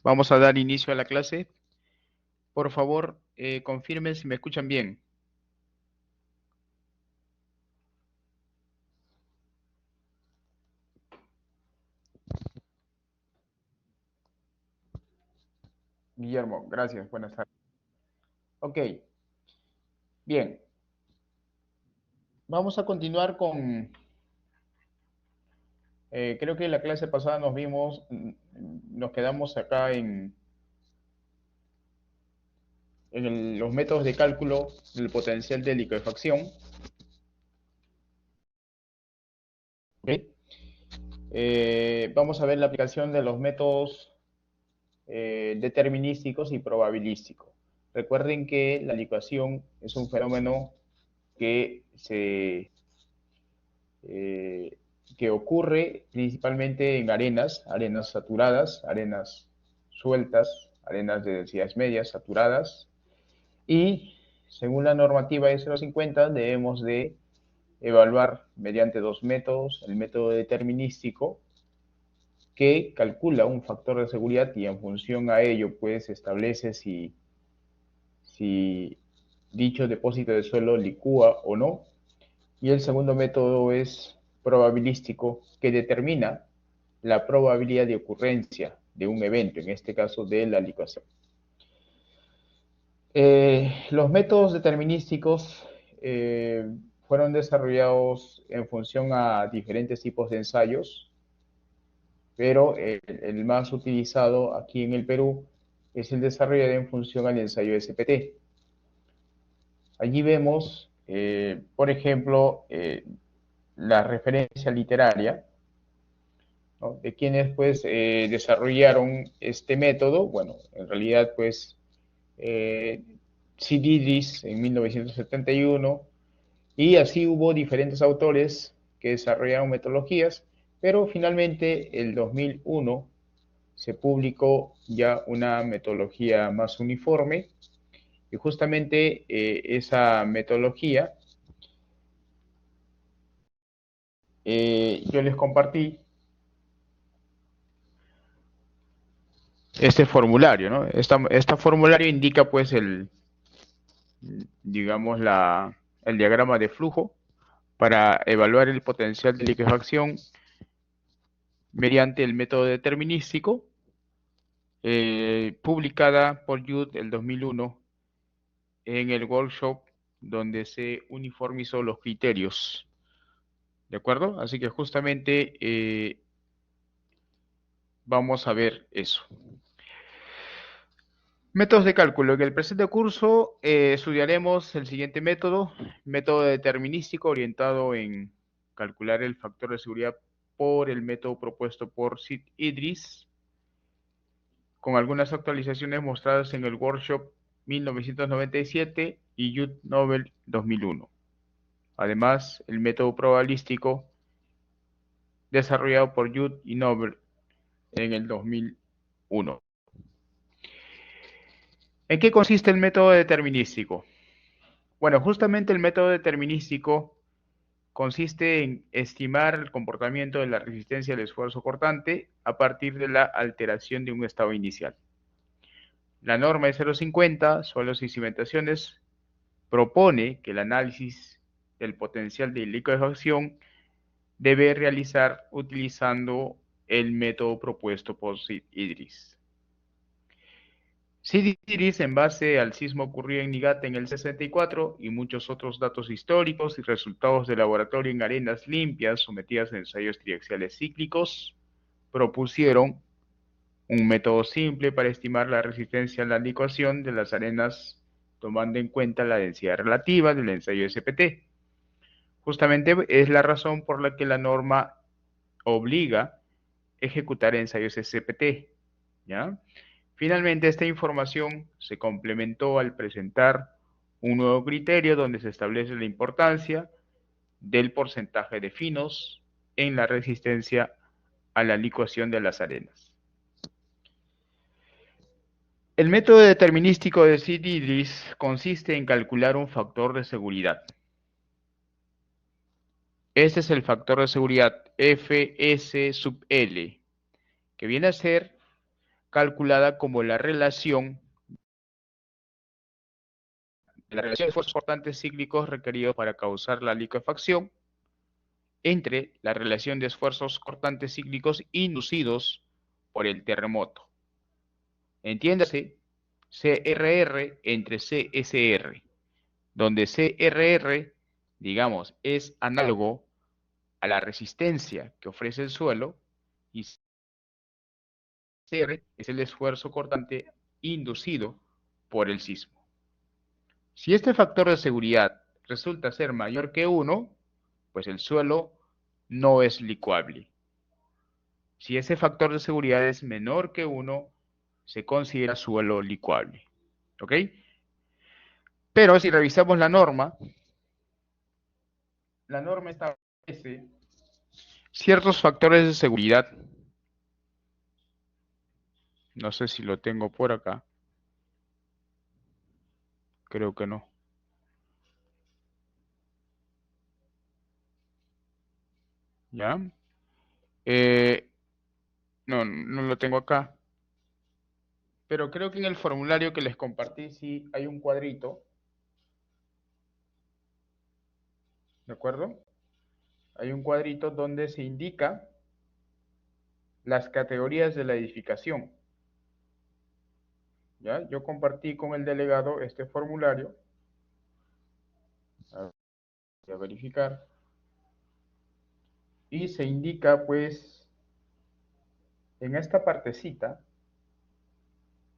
Vamos a dar inicio a la clase. Por favor, confirmen si me escuchan bien. Guillermo, gracias. Buenas tardes. Ok, bien. Vamos a continuar con, creo que la clase pasada nos vimos, nos quedamos acá en los métodos de cálculo del potencial de liquefacción. ¿Ok? Vamos a ver la aplicación de los métodos determinísticos y probabilísticos. Recuerden que la licuación es un fenómeno que eh, que ocurre principalmente en arenas saturadas, arenas sueltas, arenas de densidades medias saturadas, y según la normativa S050 debemos de evaluar mediante dos métodos, el método determinístico, que calcula un factor de seguridad y en función a ello pues establece si dicho depósito de suelo licúa o no. Y el segundo método es probabilístico, que determina la probabilidad de ocurrencia de un evento, en este caso de la licuación. Los métodos determinísticos fueron desarrollados en función a diferentes tipos de ensayos, pero el más utilizado aquí en el Perú es el desarrollado en función al ensayo SPT. Allí vemos, por ejemplo, la referencia literaria, ¿no? De quienes pues desarrollaron este método. Bueno, en realidad pues eh, Sididis en 1971, y así hubo diferentes autores que desarrollaron metodologías, pero finalmente el 2001 se publicó ya una metodología más uniforme, y justamente esa metodología yo les compartí este formulario, ¿no? Este formulario indica pues digamos, el diagrama de flujo para evaluar el potencial de liquefacción mediante el método determinístico, publicada por Judd el 2001 en el workshop donde se uniformizó los criterios. ¿De acuerdo? Así que justamente vamos a ver eso. Métodos de cálculo. En el presente curso estudiaremos el siguiente método: método determinístico orientado en calcular el factor de seguridad por el método propuesto por Sid Idris, con algunas actualizaciones mostradas en el workshop 1997 y Judd Nobel 2001. Además, el método probabilístico desarrollado por Judd y Nobel en el 2001. ¿En qué consiste el método determinístico? Bueno, justamente el método determinístico consiste en estimar el comportamiento de la resistencia al esfuerzo cortante a partir de la alteración de un estado inicial. La norma de 0,50, suelos y cimentaciones, propone que el análisis del potencial de liquefacción debe realizar utilizando el método propuesto por Sid Idris. Sid Idris, en base al sismo ocurrido en Niigata en el 64 y muchos otros datos históricos y resultados de laboratorio en arenas limpias sometidas a ensayos triaxiales cíclicos, propusieron un método simple para estimar la resistencia a la licuación de las arenas tomando en cuenta la densidad relativa del ensayo SPT. Justamente es la razón por la que la norma obliga a ejecutar ensayos SPT, ¿ya? Finalmente, esta información se complementó al presentar un nuevo criterio donde se establece la importancia del porcentaje de finos en la resistencia a la licuación de las arenas. El método determinístico de Sid Idris consiste en calcular un factor de seguridad. Este es el factor de seguridad Fs sub L, que viene a ser calculada como la relación de esfuerzos cortantes cíclicos requeridos para causar la liquefacción entre la relación de esfuerzos cortantes cíclicos inducidos por el terremoto. Entiéndase, CRR entre CSR, donde CRR, digamos, es análogo a la resistencia que ofrece el suelo y CR es el esfuerzo cortante inducido por el sismo. Si este factor de seguridad resulta ser mayor que 1, pues el suelo no es licuable. Si ese factor de seguridad es menor que 1, se considera suelo licuable. ¿Ok? Pero si revisamos la norma establece ciertos factores de seguridad. No sé si lo tengo por acá. Creo que no. ¿Ya? No, no lo tengo acá. Pero creo que en el formulario que les compartí sí hay un cuadrito. ¿De acuerdo? Hay un cuadrito donde se indica las categorías de la edificación. ¿Ya? Yo compartí con el delegado este formulario. Voy a verificar. Y se indica, pues, en esta partecita,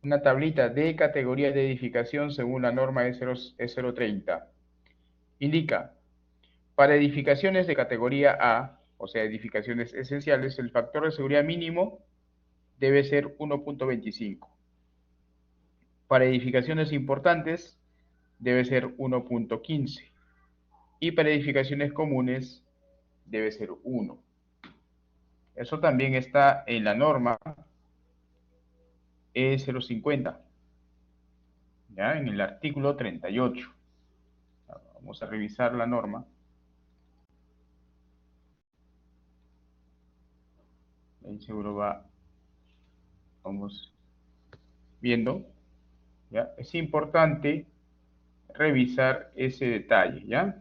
una tablita de categorías de edificación según la norma E030. Indica, para edificaciones de categoría A, o sea, edificaciones esenciales, el factor de seguridad mínimo debe ser 1.25. Para edificaciones importantes, debe ser 1.15. Y para edificaciones comunes, debe ser 1. Eso también está en la norma E050, ¿ya? En el artículo 38. Vamos a revisar la norma. Ahí seguro vamos viendo, ¿ya? Es importante revisar ese detalle, ¿ya?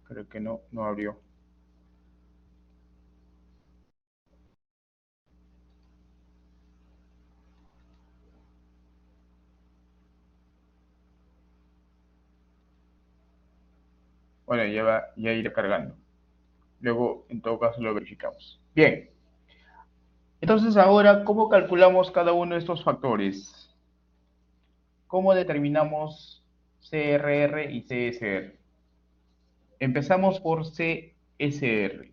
Creo que no abrió. Bueno, ya irá cargando. Luego, en todo caso, lo verificamos. Bien. Entonces, ahora, ¿cómo calculamos cada uno de estos factores? ¿Cómo determinamos CRR y CSR? Empezamos por CSR.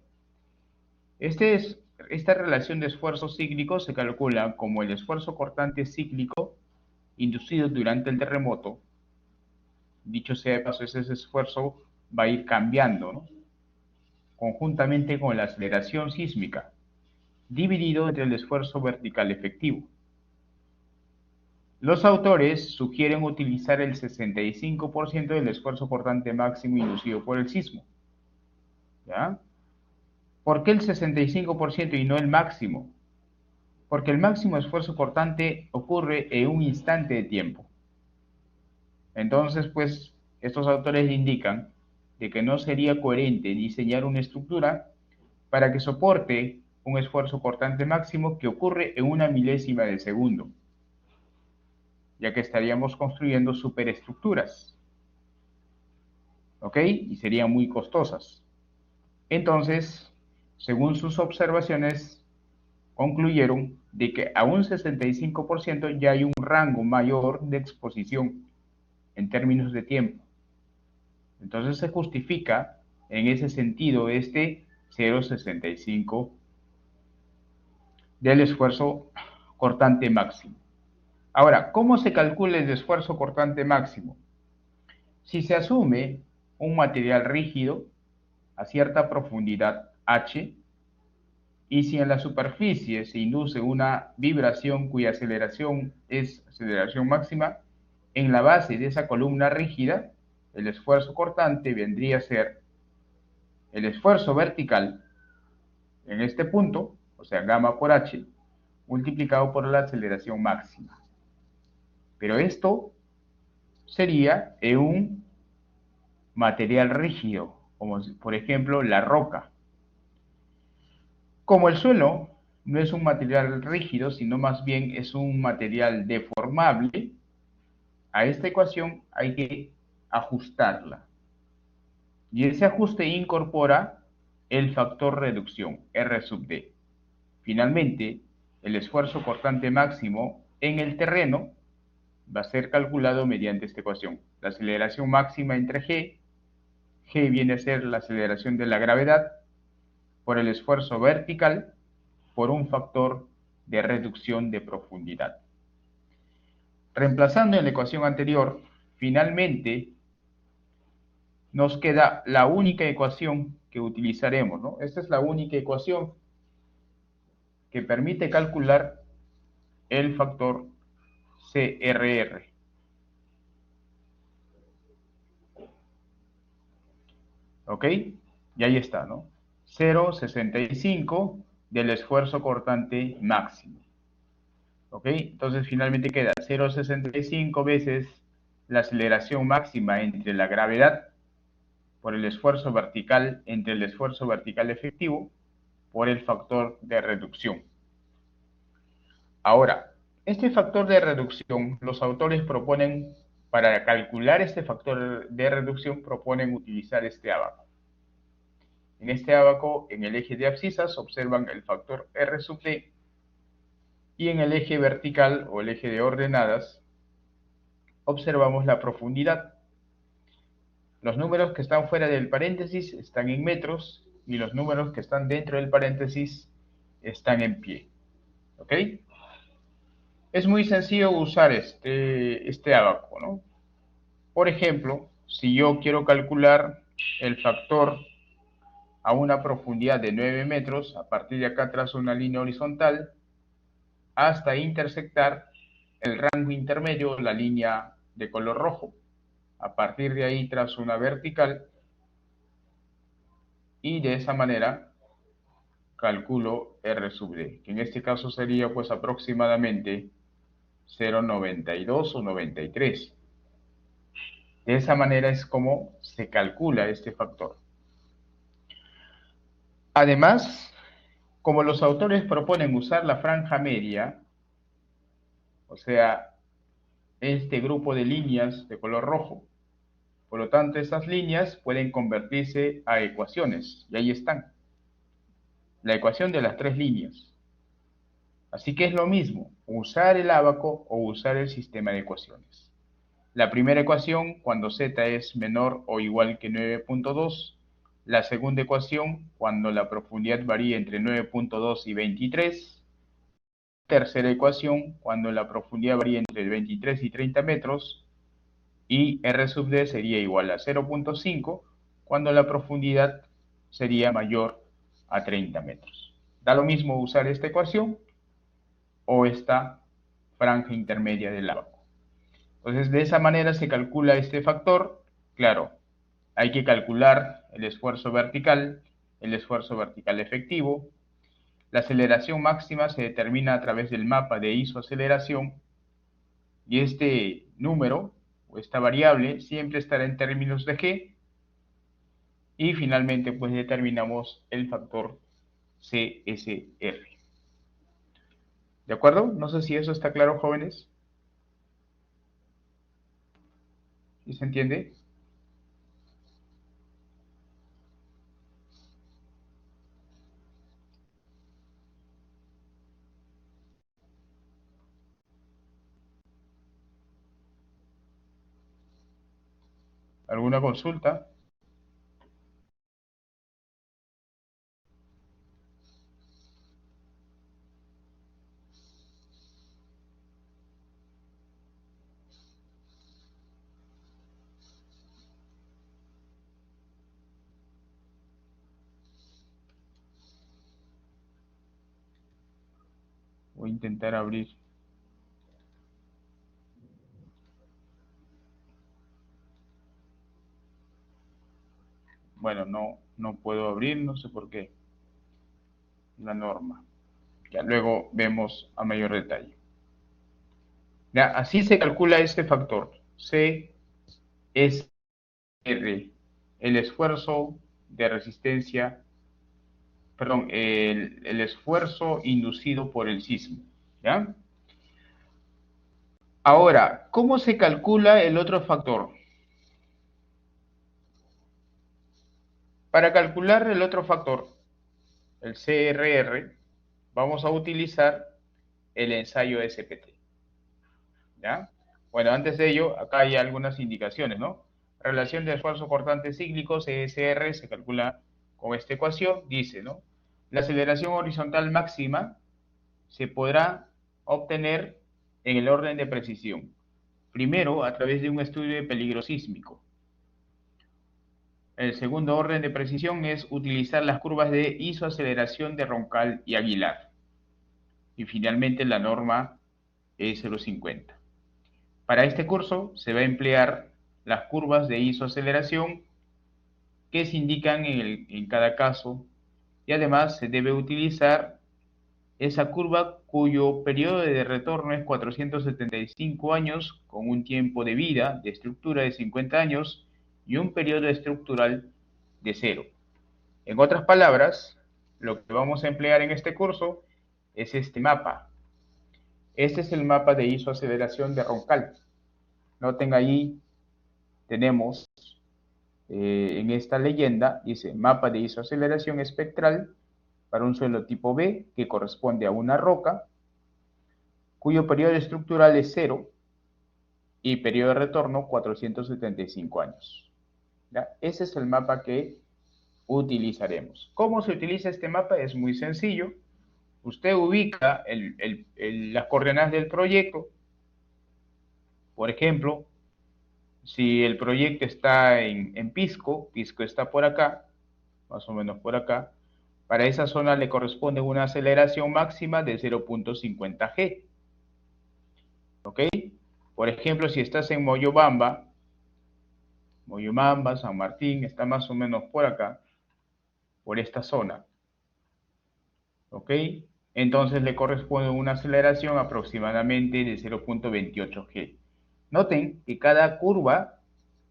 Esta relación de esfuerzo cíclico se calcula como el esfuerzo cortante cíclico inducido durante el terremoto. Dicho sea de paso, ese esfuerzo va a ir cambiando, ¿no? Conjuntamente con la aceleración sísmica, dividido entre el esfuerzo vertical efectivo. Los autores sugieren utilizar el 65% del esfuerzo cortante máximo inducido por el sismo. ¿Ya? ¿Por qué el 65% y no el máximo? Porque el máximo esfuerzo cortante ocurre en un instante de tiempo. Entonces, pues, estos autores indican de que no sería coherente diseñar una estructura para que soporte un esfuerzo cortante máximo que ocurre en una milésima de segundo, ya que estaríamos construyendo superestructuras, ¿ok? Y serían muy costosas. Entonces, según sus observaciones, concluyeron de que a un 65% ya hay un rango mayor de exposición en términos de tiempo. Entonces se justifica en ese sentido este 0,65 del esfuerzo cortante máximo. Ahora, ¿cómo se calcula el esfuerzo cortante máximo? Si se asume un material rígido a cierta profundidad h, y si en la superficie se induce una vibración cuya aceleración es aceleración máxima, en la base de esa columna rígida, el esfuerzo cortante vendría a ser el esfuerzo vertical en este punto, o sea, gamma por h, multiplicado por la aceleración máxima. Pero esto sería en un material rígido, como por ejemplo la roca. Como el suelo no es un material rígido, sino más bien es un material deformable, a esta ecuación hay que ajustarla. Y ese ajuste incorpora el factor reducción, R sub D. Finalmente, el esfuerzo cortante máximo en el terreno va a ser calculado mediante esta ecuación. La aceleración máxima entre G viene a ser la aceleración de la gravedad por el esfuerzo vertical por un factor de reducción de profundidad. Reemplazando en la ecuación anterior, finalmente nos queda la única ecuación que utilizaremos, ¿no? Esta es la única ecuación que permite calcular el factor CRR. ¿Ok? Y ahí está, ¿no? 0,65 del esfuerzo cortante máximo. ¿Ok? Entonces finalmente queda 0,65 veces la aceleración máxima entre la gravedad por el esfuerzo vertical entre el esfuerzo vertical efectivo por el factor de reducción. Ahora, este factor de reducción, los autores proponen, para calcular este factor de reducción, proponen utilizar este ábaco. En este ábaco, en el eje de abscisas, observan el factor R sub D, y en el eje vertical o el eje de ordenadas, observamos la profundidad. Los números que están fuera del paréntesis están en metros, y los números que están dentro del paréntesis están en pie. ¿Ok? Es muy sencillo usar este ábaco, ¿no? Por ejemplo, si yo quiero calcular el factor a una profundidad de 9 metros, a partir de acá trazo una línea horizontal hasta intersectar el rango intermedio, la línea de color rojo. A partir de ahí trazo una vertical y de esa manera calculo R sub D, que en este caso sería pues aproximadamente 0,92 o 93. De esa manera es como se calcula este factor. Además, como los autores proponen usar la franja media, o sea, este grupo de líneas de color rojo, por lo tanto, esas líneas pueden convertirse a ecuaciones, y ahí están. La ecuación de las tres líneas. Así que es lo mismo, usar el ábaco o usar el sistema de ecuaciones. La primera ecuación, cuando z es menor o igual que 9.2. La segunda ecuación, cuando la profundidad varía entre 9.2 y 23. Tercera ecuación, cuando la profundidad varía entre 23 y 30 metros. Y R sub D sería igual a 0.5 cuando la profundidad sería mayor a 30 metros. Da lo mismo usar esta ecuación o esta franja intermedia del ábaco. Entonces, de esa manera se calcula este factor. Claro, hay que calcular el esfuerzo vertical efectivo. La aceleración máxima se determina a través del mapa de isoaceleración y este número o esta variable siempre estará en términos de g. Y finalmente, pues determinamos el factor CSR. ¿De acuerdo? No sé si eso está claro, jóvenes. ¿Sí se entiende? ¿Alguna consulta? Voy a intentar abrir. Bueno, no no puedo abrir, no sé por qué, la norma. Ya luego vemos a mayor detalle. Ya, así se calcula este factor, C es R, el esfuerzo de resistencia, perdón, el esfuerzo inducido por el sismo, ¿ya? Ahora, ¿cómo se calcula el otro factor? Para calcular el otro factor, el CRR, vamos a utilizar el ensayo SPT, ¿ya? Bueno, antes de ello, acá hay algunas indicaciones, ¿no? Relación de esfuerzo cortante cíclico, CSR, se calcula con esta ecuación, dice, ¿no? La aceleración horizontal máxima se podrá obtener en el orden de precisión. Primero, a través de un estudio de peligro sísmico. El segundo orden de precisión es utilizar las curvas de isoaceleración de Roncal y Aguilar. Y finalmente la norma E050. Para este curso se va a emplear las curvas de isoaceleración que se indican en cada caso y además se debe utilizar esa curva cuyo periodo de retorno es 475 años con un tiempo de vida de estructura de 50 años y un periodo estructural de 0. En otras palabras, lo que vamos a emplear en este curso es este mapa. Este es el mapa de isoaceleración de Roncal. Noten ahí, tenemos en esta leyenda, dice mapa de isoaceleración espectral para un suelo tipo B que corresponde a una roca, cuyo periodo estructural es 0 y periodo de retorno 475 años. ¿Ya? Ese es el mapa que utilizaremos. ¿Cómo se utiliza este mapa? Es muy sencillo. Usted ubica las coordenadas del proyecto. Por ejemplo, si el proyecto está en Pisco, Pisco está por acá, más o menos por acá, para esa zona le corresponde una aceleración máxima de 0.50 G. ¿Ok? Por ejemplo, si estás en Moyobamba, San Martín, está más o menos por acá, por esta zona. ¿Ok? Entonces le corresponde una aceleración aproximadamente de 0.28 G. Noten que cada curva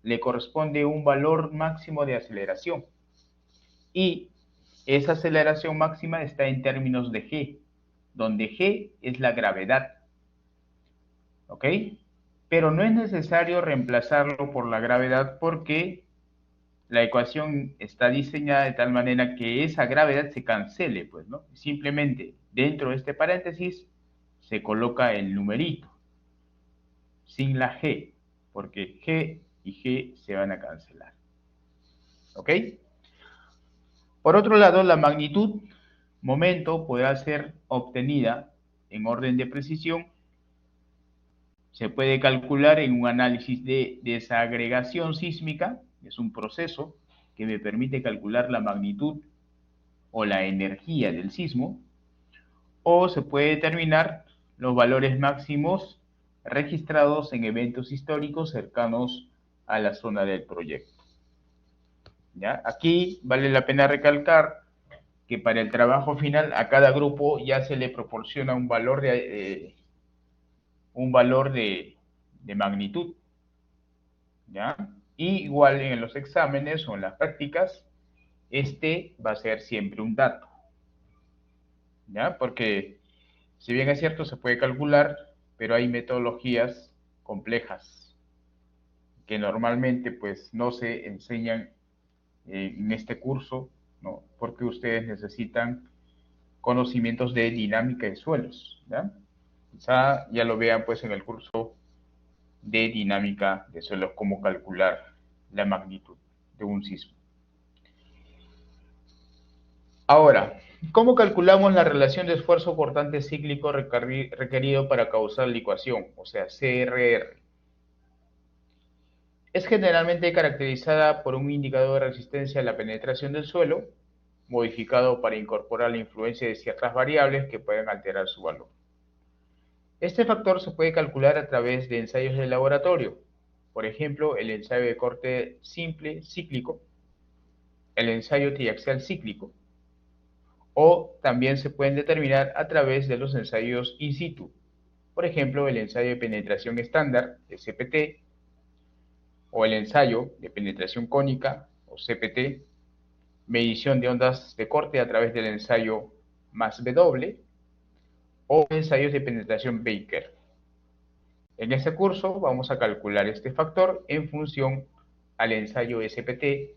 le corresponde un valor máximo de aceleración. Y esa aceleración máxima está en términos de G, donde G es la gravedad. ¿Ok? Pero no es necesario reemplazarlo por la gravedad porque la ecuación está diseñada de tal manera que esa gravedad se cancele, pues, ¿no? Simplemente dentro de este paréntesis se coloca el numerito, sin la G, porque G y G se van a cancelar. ¿Ok? Por otro lado, la magnitud momento podrá ser obtenida en orden de precisión. Se puede calcular en un análisis de desagregación sísmica, es un proceso que me permite calcular la magnitud o la energía del sismo, o se puede determinar los valores máximos registrados en eventos históricos cercanos a la zona del proyecto. ¿Ya? Aquí vale la pena recalcar que para el trabajo final a cada grupo ya se le proporciona un valor de magnitud, ¿ya? Y igual en los exámenes o en las prácticas, este va a ser siempre un dato, ¿ya? Porque si bien es cierto se puede calcular, pero hay metodologías complejas que normalmente pues no se enseñan en este curso, ¿no? Porque ustedes necesitan conocimientos de dinámica de suelos, ¿ya? Quizá ya lo vean pues en el curso de dinámica de suelos, cómo calcular la magnitud de un sismo. Ahora, ¿cómo calculamos la relación de esfuerzo cortante cíclico requerido para causar licuación, o sea, CRR? Es generalmente caracterizada por un indicador de resistencia a la penetración del suelo, modificado para incorporar la influencia de ciertas variables que pueden alterar su valor. Este factor se puede calcular a través de ensayos de laboratorio, por ejemplo, el ensayo de corte simple cíclico, el ensayo triaxial cíclico, o también se pueden determinar a través de los ensayos in situ. Por ejemplo, el ensayo de penetración estándar, SPT, o el ensayo de penetración cónica, o CPT, medición de ondas de corte a través del ensayo más W, o ensayos de penetración Baker. En este curso vamos a calcular este factor en función al ensayo SPT,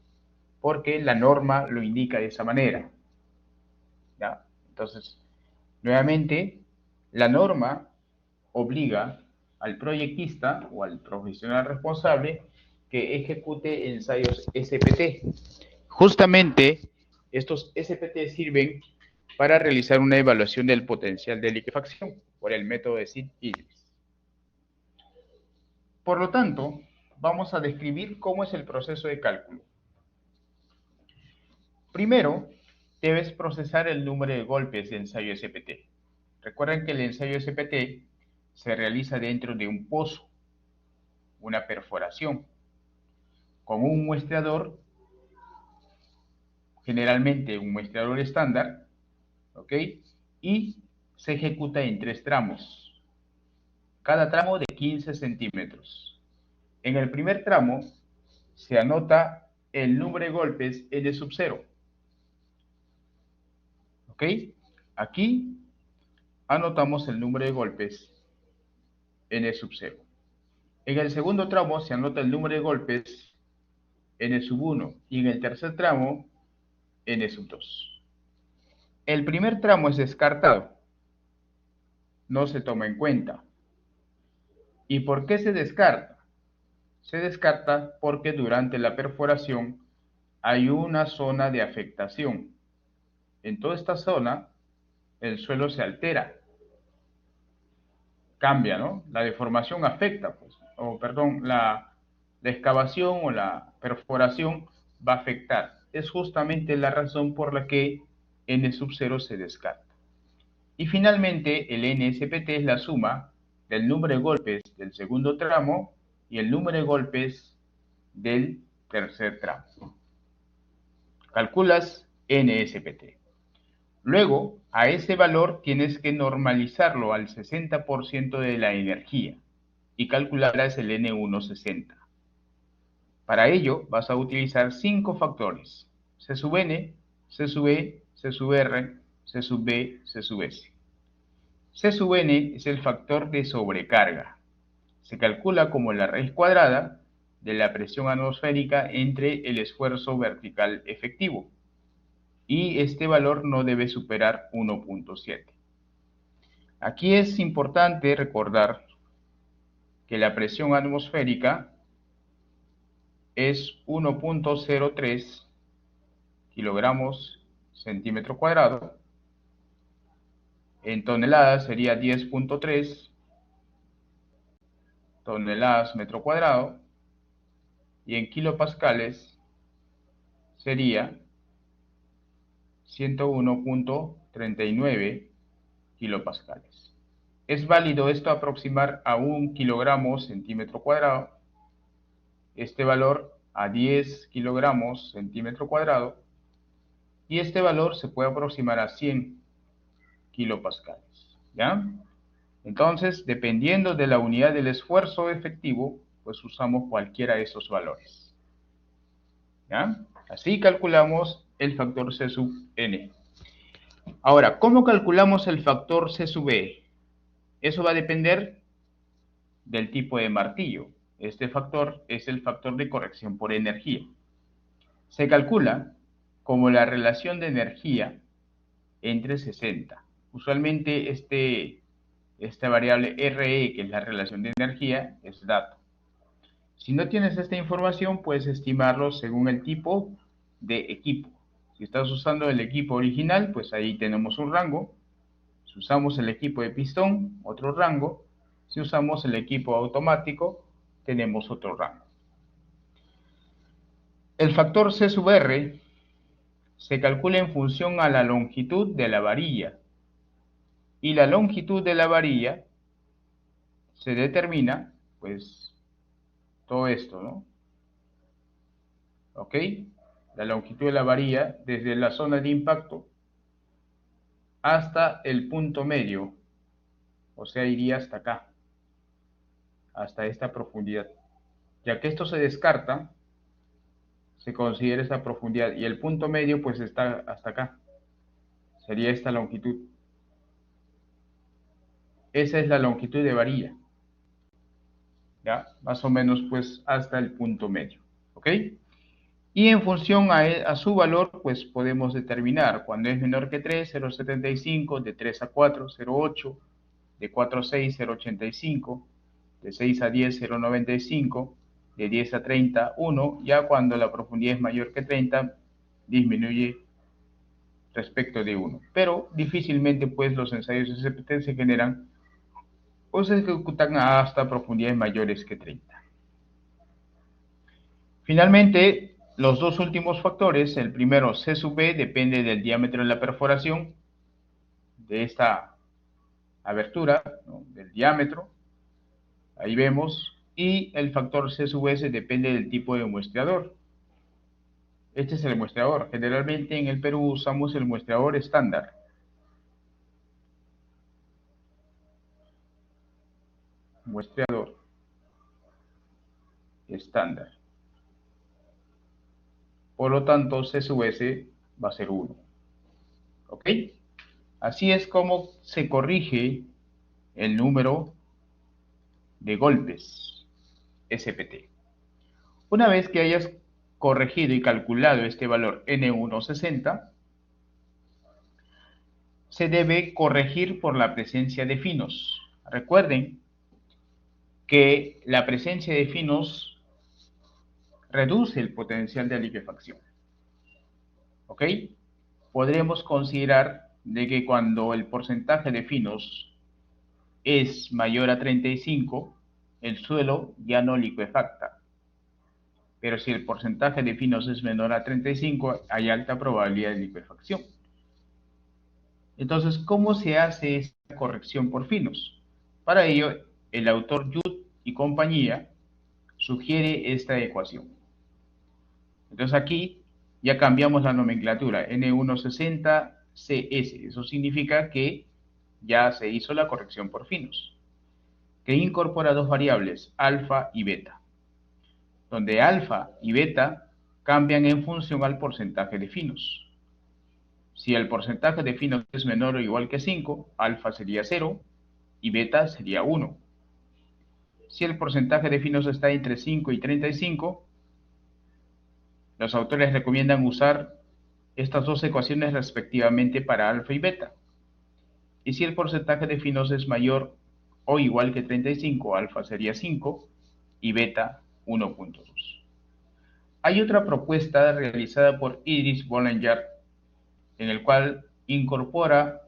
porque la norma lo indica de esa manera. ¿Ya? Entonces, nuevamente, la norma obliga al proyectista o al profesional responsable que ejecute ensayos SPT. Justamente, estos SPT sirven para realizar una evaluación del potencial de liquefacción por el método de Sid-Idris. Por lo tanto, vamos a describir cómo es el proceso de cálculo. Primero, debes procesar el número de golpes de ensayo SPT. Recuerden que el ensayo SPT se realiza dentro de un pozo, una perforación, con un muestreador, generalmente un muestreador estándar, ¿ok? Y se ejecuta en 3 tramos, cada tramo de 15 centímetros. En el primer tramo se anota el número de golpes N sub 0, ¿ok? Aquí anotamos el número de golpes N sub 0. En el segundo tramo se anota el número de golpes N sub 1 y en el tercer tramo N sub 2. El primer tramo es descartado, no se toma en cuenta. ¿Y por qué se descarta? Se descarta porque durante la perforación hay una zona de afectación. En toda esta zona el suelo se altera, cambia, ¿no? La deformación afecta, pues, o perdón, la excavación o la perforación va a afectar. Es justamente la razón por la que N sub 0 se descarta. Y finalmente, el NSPT es la suma del número de golpes del segundo tramo y el número de golpes del tercer tramo. Calculas NSPT. Luego, a ese valor tienes que normalizarlo al 60% de la energía y calcularás el N160. Para ello, vas a utilizar 5 factores: C sub N, C sub E, C sub R, C sub B, C sub S. C sub N es el factor de sobrecarga. Se calcula como la raíz cuadrada de la presión atmosférica entre el esfuerzo vertical efectivo. Y este valor no debe superar 1.7. Aquí es importante recordar que la presión atmosférica es 1.03 kilogramos centímetro cuadrado. En toneladas sería 10.3 toneladas metro cuadrado. Y en kilopascales sería 101.39 kilopascales. Es válido esto aproximar a 1 kilogramo centímetro cuadrado, este valor a 10 kilogramos centímetro cuadrado, y este valor se puede aproximar a 100 kilopascales, ¿ya? Entonces, dependiendo de la unidad del esfuerzo efectivo, pues usamos cualquiera de esos valores, ¿ya? Así calculamos el factor C sub N. Ahora, ¿cómo calculamos el factor C sub E? Eso va a depender del tipo de martillo. Este factor es el factor de corrección por energía. Se calcula como la relación de energía entre 60. Usualmente esta variable RE, que es la relación de energía, es dato. Si no tienes esta información, puedes estimarlo según el tipo de equipo. Si estás usando el equipo original, pues ahí tenemos un rango. Si usamos el equipo de pistón, otro rango. Si usamos el equipo automático, tenemos otro rango. El factor C sub R se calcula en función a la longitud de la varilla. Y la longitud de la varilla se determina, pues, todo esto, ¿no? ¿Ok? La longitud de la varilla desde la zona de impacto hasta el punto medio, o sea, iría hasta acá, hasta esta profundidad. Ya que esto se descarta, se considera esta profundidad y el punto medio pues está hasta acá, sería esta longitud. Esa es la longitud de varilla, ¿ya? Más o menos pues hasta el punto medio, ¿ok? Y en función a su valor, pues podemos determinar cuando es menor que 3, 0,75, de 3 a 4, 0,8, de 4 a 6, 0,85, de 6 a 10, 0,95, de 10 a 30, 1, ya cuando la profundidad es mayor que 30, disminuye respecto de 1. Pero difícilmente pues los ensayos SPT se generan o se ejecutan hasta profundidades mayores que 30. Finalmente, los dos últimos factores, el primero C sub B depende del diámetro de la perforación de esta abertura, ¿no? Del diámetro, ahí vemos, y el factor C sub S depende del tipo de muestreador. Este es el muestreador. Generalmente en el Perú usamos el muestreador estándar. Muestreador estándar. Por lo tanto, C sub S va a ser 1. ¿Ok? Así es como se corrige el número de golpes SPT. Una vez que hayas corregido y calculado este valor N160, se debe corregir por la presencia de finos. Recuerden que la presencia de finos reduce el potencial de liquefacción. ¿Ok? Podremos considerar de que cuando el porcentaje de finos es mayor a 35, el suelo ya no liquefacta. Pero si el porcentaje de finos es menor a 35, hay alta probabilidad de liquefacción. Entonces, ¿cómo se hace esta corrección por finos? Para ello, el autor Yud y compañía sugiere esta ecuación. Entonces aquí ya cambiamos la nomenclatura, N160CS. Eso significa que ya se hizo la corrección por finos, que incorpora dos variables, alfa y beta, donde alfa y beta cambian en función al porcentaje de finos. Si el porcentaje de finos es menor o igual que 5, alfa sería 0 y beta sería 1. Si el porcentaje de finos está entre 5 y 35, los autores recomiendan usar estas dos ecuaciones respectivamente para alfa y beta. Y si el porcentaje de finos es mayor o igual que 35, alfa sería 5 y beta 1.2. Hay otra propuesta realizada por Iris Bollinger en el cual incorpora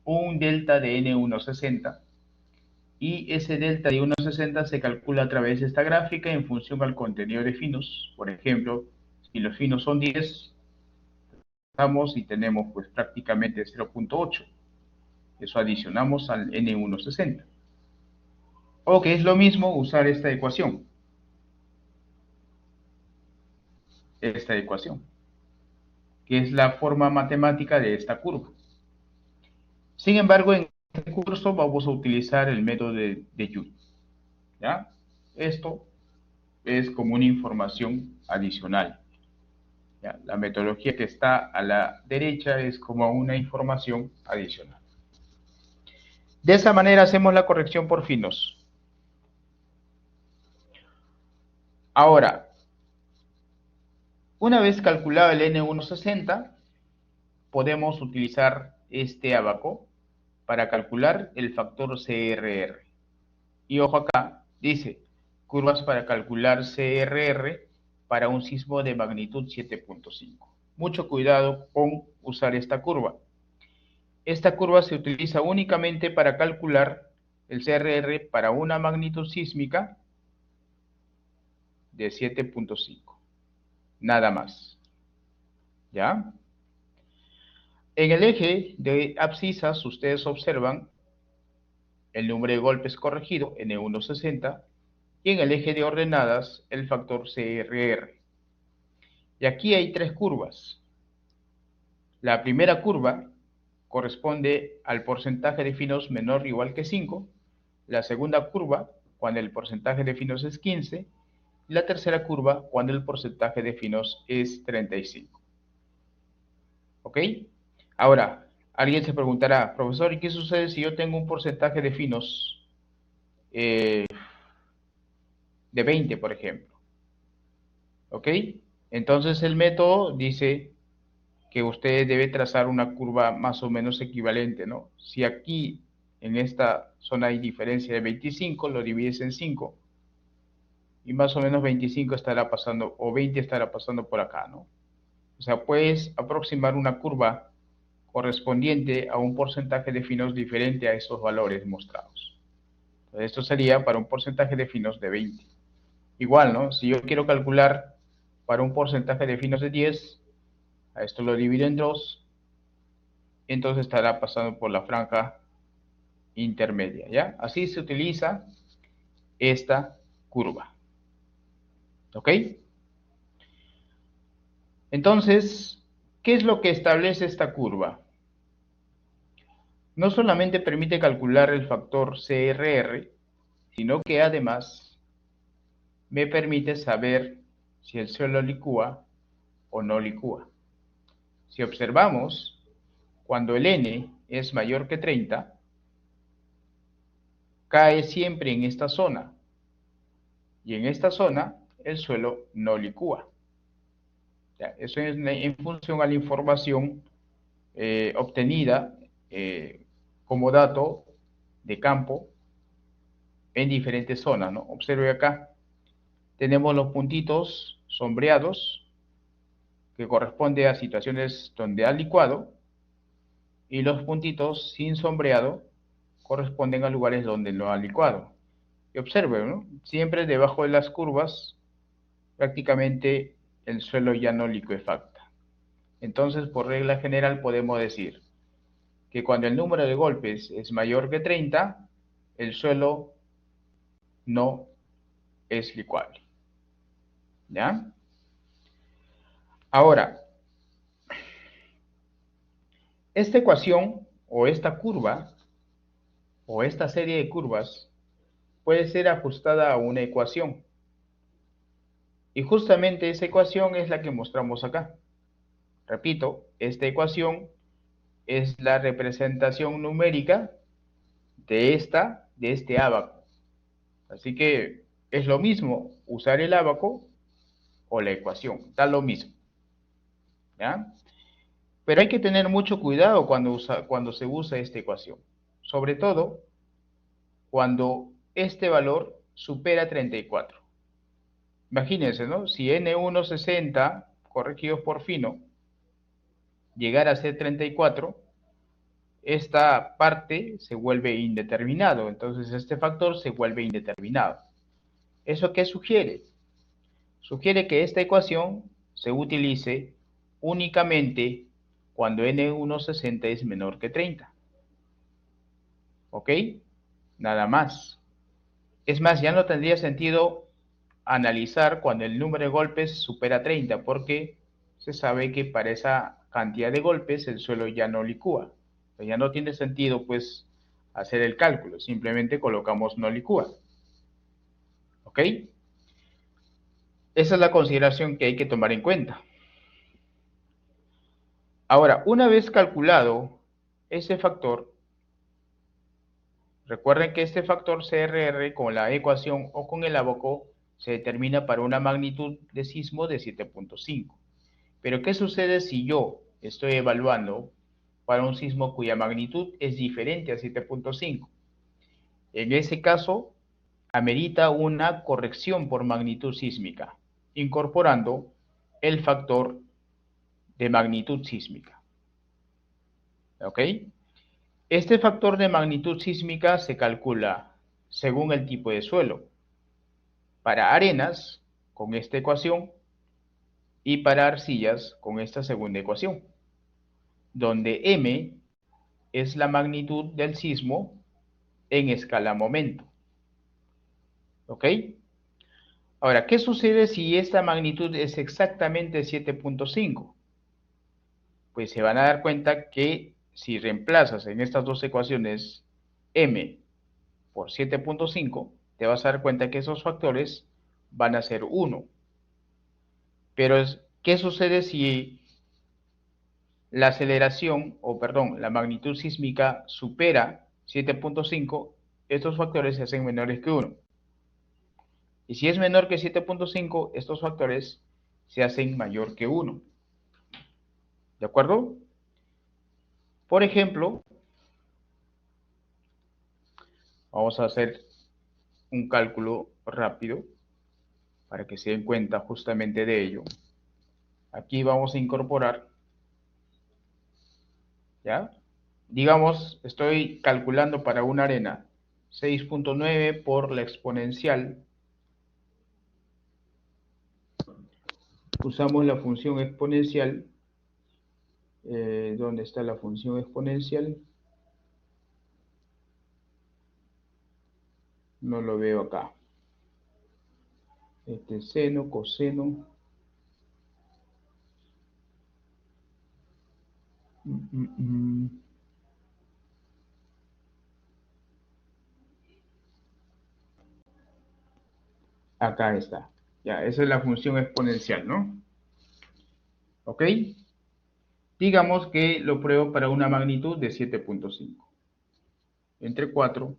un delta de N160 y ese delta de 1.60 se calcula a través de esta gráfica en función al contenido de finos. Por ejemplo, si los finos son 10, estamos y tenemos pues prácticamente 0.8. Eso adicionamos al N160. O que es lo mismo usar esta ecuación. Que es la forma matemática de esta curva. Sin embargo, en este curso vamos a utilizar el método de Yud. ¿Ya? Esto es como una información adicional. ¿Ya? La metodología que está a la derecha es como una información adicional. De esa manera hacemos la corrección por finos. Ahora, una vez calculado el N160, podemos utilizar este abaco para calcular el factor CRR. Y ojo acá, dice, curvas para calcular CRR para un sismo de magnitud 7.5. Mucho cuidado con usar esta curva. Esta curva se utiliza únicamente para calcular el CRR para una magnitud sísmica de 7.5. Nada más. ¿Ya? En el eje de abscisas, ustedes observan el número de golpes corregido, N160, y en el eje de ordenadas, el factor CRR. Y aquí hay tres curvas. La primera curva corresponde al porcentaje de finos menor o igual que 5. La segunda curva, cuando el porcentaje de finos es 15. Y la tercera curva, cuando el porcentaje de finos es 35. ¿Ok? Ahora, alguien se preguntará, profesor, ¿y qué sucede si yo tengo un porcentaje de finos de 20, por ejemplo? ¿Ok? Entonces el método dice que usted debe trazar una curva más o menos equivalente, ¿no? Si aquí en esta zona hay diferencia de 25, lo divides en 5 y más o menos 25 estará pasando, o 20 estará pasando por acá, ¿no? O sea, puedes aproximar una curva correspondiente a un porcentaje de finos diferente a estos valores mostrados. Entonces, esto sería para un porcentaje de finos de 20. Igual, ¿no? Si yo quiero calcular para un porcentaje de finos de 10, a esto lo divido en 2, entonces estará pasando por la franja intermedia, ¿ya? Así se utiliza esta curva, ¿ok? Entonces, ¿qué es lo que establece esta curva? No solamente permite calcular el factor CRR, sino que además me permite saber si el suelo licúa o no licúa. Si observamos, cuando el N es mayor que 30, cae siempre en esta zona, y en esta zona el suelo no licúa. Eso es en función a la información obtenida como dato de campo en diferentes zonas, ¿no? Observe acá, tenemos los puntitos sombreados que corresponde a situaciones donde ha licuado y los puntitos sin sombreado corresponden a lugares donde no ha licuado. Y observe, ¿no? Siempre debajo de las curvas prácticamente el suelo ya no licuefacta. Entonces, por regla general podemos decir que cuando el número de golpes es mayor que 30, el suelo no es licuable. ¿Ya? Ahora, esta ecuación o esta curva o esta serie de curvas puede ser ajustada a una ecuación. Y justamente esa ecuación es la que mostramos acá. Repito, esta ecuación es la representación numérica de este ábaco. Así que es lo mismo usar el ábaco o la ecuación, da lo mismo. ¿Ya? Pero hay que tener mucho cuidado cuando se usa esta ecuación. Sobre todo cuando este valor supera 34. Imagínense, ¿no? Si N160 corregidos por fino llegara a ser 34, esta parte se vuelve indeterminado. Entonces este factor se vuelve indeterminado. ¿Eso qué sugiere? Sugiere que esta ecuación se utilice únicamente cuando N160 es menor que 30. ¿Ok? Nada más. Es más, ya no tendría sentido analizar cuando el número de golpes supera 30, porque se sabe que para esa cantidad de golpes el suelo ya no licúa. Ya no tiene sentido, pues, hacer el cálculo. Simplemente colocamos no licúa. ¿Ok? Esa es la consideración que hay que tomar en cuenta. Ahora, una vez calculado ese factor, recuerden que este factor CRR con la ecuación o con el ábaco se determina para una magnitud de sismo de 7.5. Pero ¿qué sucede si yo estoy evaluando para un sismo cuya magnitud es diferente a 7.5? En ese caso, amerita una corrección por magnitud sísmica, incorporando el factor de magnitud sísmica. ¿Ok? Este factor de magnitud sísmica se calcula según el tipo de suelo. Para arenas, con esta ecuación, y para arcillas, con esta segunda ecuación, donde m es la magnitud del sismo en escala momento. ¿Ok? Ahora, ¿qué sucede si esta magnitud es exactamente 7.5? Pues se van a dar cuenta que si reemplazas en estas dos ecuaciones m por 7.5, te vas a dar cuenta que esos factores van a ser 1. Pero, ¿qué sucede si la aceleración, o perdón, la magnitud sísmica supera 7.5? Estos factores se hacen menores que 1. Y si es menor que 7.5, estos factores se hacen mayor que 1. ¿De acuerdo? Por ejemplo, vamos a hacer un cálculo rápido para que se den cuenta justamente de ello. Aquí vamos a incorporar, ¿ya? Digamos, estoy calculando para una arena 6.9 por la exponencial. Usamos la función exponencial. ¿Dónde está la función exponencial? No lo veo acá. Seno, coseno. Acá está. Ya, esa es la función exponencial, ¿no? ¿Ok? Digamos que lo pruebo para una magnitud de 7.5. Entre 4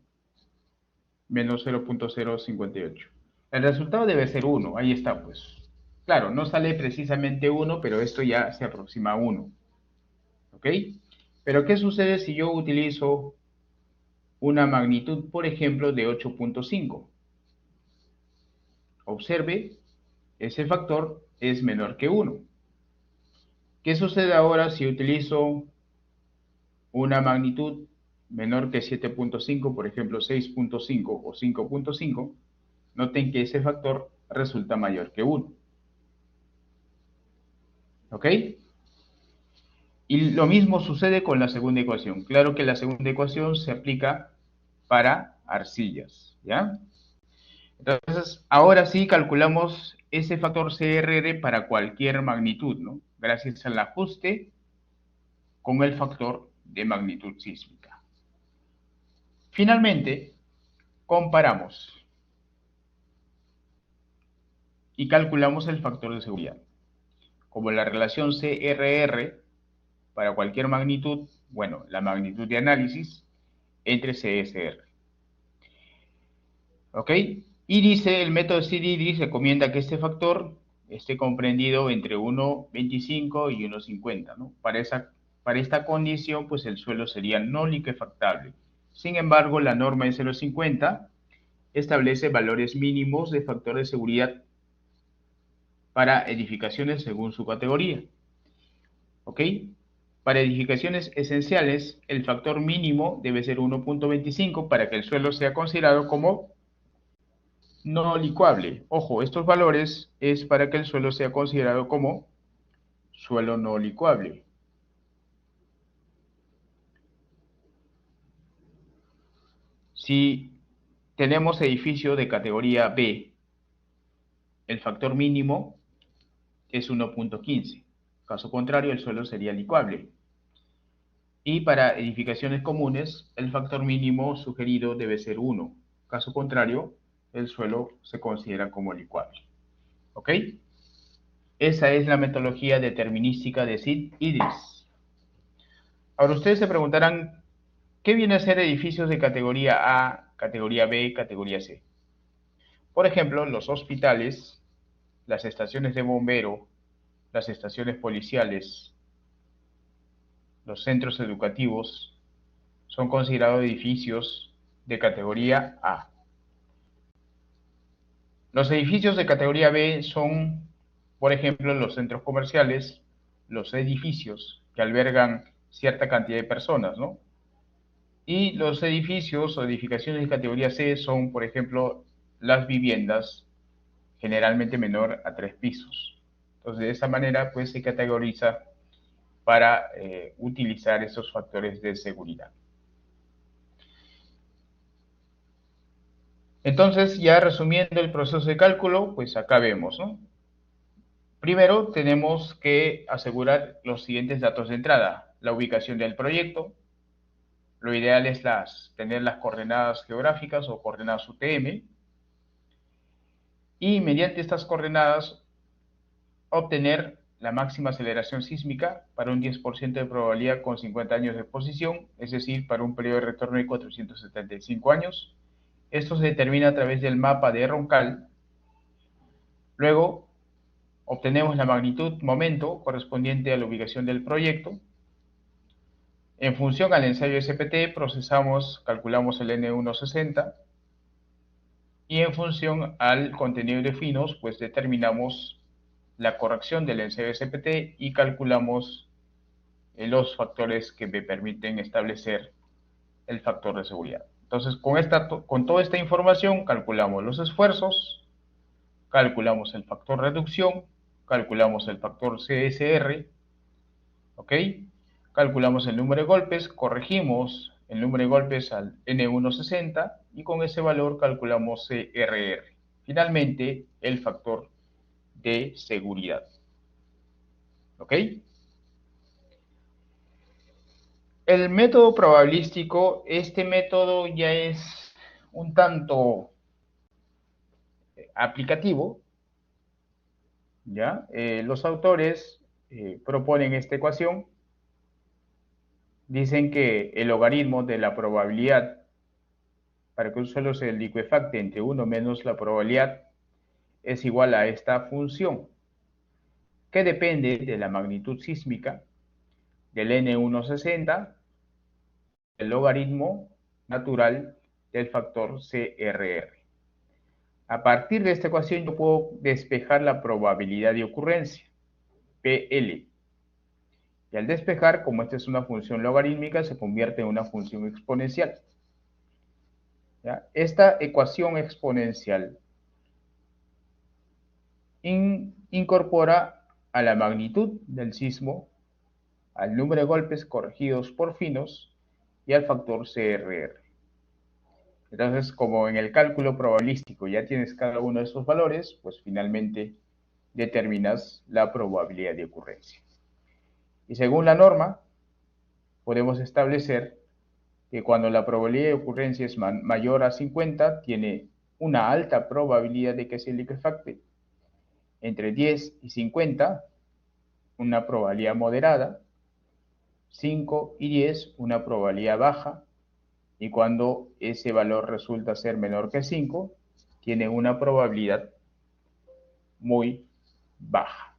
menos 0.058. El resultado debe ser 1. Ahí está, pues. Claro, no sale precisamente 1, pero esto ya se aproxima a 1. ¿Ok? Pero ¿qué sucede si yo utilizo una magnitud, por ejemplo, de 8.5? Observe, ese factor es menor que 1. ¿Qué sucede ahora si utilizo una magnitud menor que 7.5, por ejemplo 6.5 o 5.5? Noten que ese factor resulta mayor que 1. ¿Ok? Y lo mismo sucede con la segunda ecuación. Claro que la segunda ecuación se aplica para arcillas, ¿ya? Entonces, ahora sí calculamos ese factor CRR para cualquier magnitud, ¿no? Gracias al ajuste con el factor de magnitud sísmica. Finalmente, comparamos y calculamos el factor de seguridad. Como la relación CRR para cualquier magnitud, bueno, la magnitud de análisis entre CSR. ¿Ok? Y dice, el método CDD recomienda que este factor esté comprendido entre 1,25 y 1,50, ¿no? Para esta condición, pues el suelo sería no liquefactable. Sin embargo, la norma de 0,50 establece valores mínimos de factor de seguridad para edificaciones según su categoría. ¿Ok? Para edificaciones esenciales, el factor mínimo debe ser 1,25 para que el suelo sea considerado como no licuable. Ojo, estos valores es para que el suelo sea considerado como suelo no licuable. Si tenemos edificio de categoría B, el factor mínimo es 1,15. Caso contrario, el suelo sería licuable. Y para edificaciones comunes, el factor mínimo sugerido debe ser 1. Caso contrario, el suelo se considera como licuable. ¿Ok? Esa es la metodología determinística de Sid-Idris. Ahora ustedes se preguntarán, ¿qué viene a ser edificios de categoría A, categoría B, categoría C? Por ejemplo, los hospitales, las estaciones de bombero, las estaciones policiales, los centros educativos, son considerados edificios de categoría A. Los edificios de categoría B son, por ejemplo, los centros comerciales, los edificios que albergan cierta cantidad de personas, ¿no? Y los edificios o edificaciones de categoría C son, por ejemplo, las viviendas, generalmente menor a 3 pisos. Entonces, de esa manera, pues se categoriza para utilizar esos factores de seguridad. Entonces, ya resumiendo el proceso de cálculo, pues acá vemos, ¿no? Primero, tenemos que asegurar los siguientes datos de entrada. La ubicación del proyecto. Lo ideal es tener las coordenadas geográficas o coordenadas UTM. Y mediante estas coordenadas, obtener la máxima aceleración sísmica para un 10% de probabilidad con 50 años de exposición, es decir, para un periodo de retorno de 475 años. Esto se determina a través del mapa de Roncal. Luego, obtenemos la magnitud momento correspondiente a la ubicación del proyecto. En función al ensayo SPT, calculamos el N160 y en función al contenido de finos, pues determinamos la corrección del ensayo SPT y calculamos los factores que me permiten establecer el factor de seguridad. Entonces, con toda esta información, calculamos los esfuerzos, calculamos el factor reducción, calculamos el factor CSR, ¿ok? Calculamos el número de golpes, corregimos el número de golpes al N160 y con ese valor calculamos CRR. Finalmente, el factor de seguridad, ¿ok? El método probabilístico, este método ya es un tanto aplicativo, ¿ya? Los autores proponen esta ecuación, dicen que el logaritmo de la probabilidad para que un suelo se licuefacte entre 1 menos la probabilidad es igual a esta función, que depende de la magnitud sísmica del N160, el logaritmo natural del factor CRR. A partir de esta ecuación yo puedo despejar la probabilidad de ocurrencia, PL. Y al despejar, como esta es una función logarítmica, se convierte en una función exponencial. ¿Ya? Esta ecuación exponencial incorpora a la magnitud del sismo, al número de golpes corregidos por finos y al factor CRR. Entonces, como en el cálculo probabilístico ya tienes cada uno de estos valores, pues finalmente determinas la probabilidad de ocurrencia. Y según la norma, podemos establecer que cuando la probabilidad de ocurrencia es mayor a 50, tiene una alta probabilidad de que se liquefacte. Entre 10 y 50, una probabilidad moderada. 5 y 10, una probabilidad baja. Y cuando ese valor resulta ser menor que 5, tiene una probabilidad muy baja.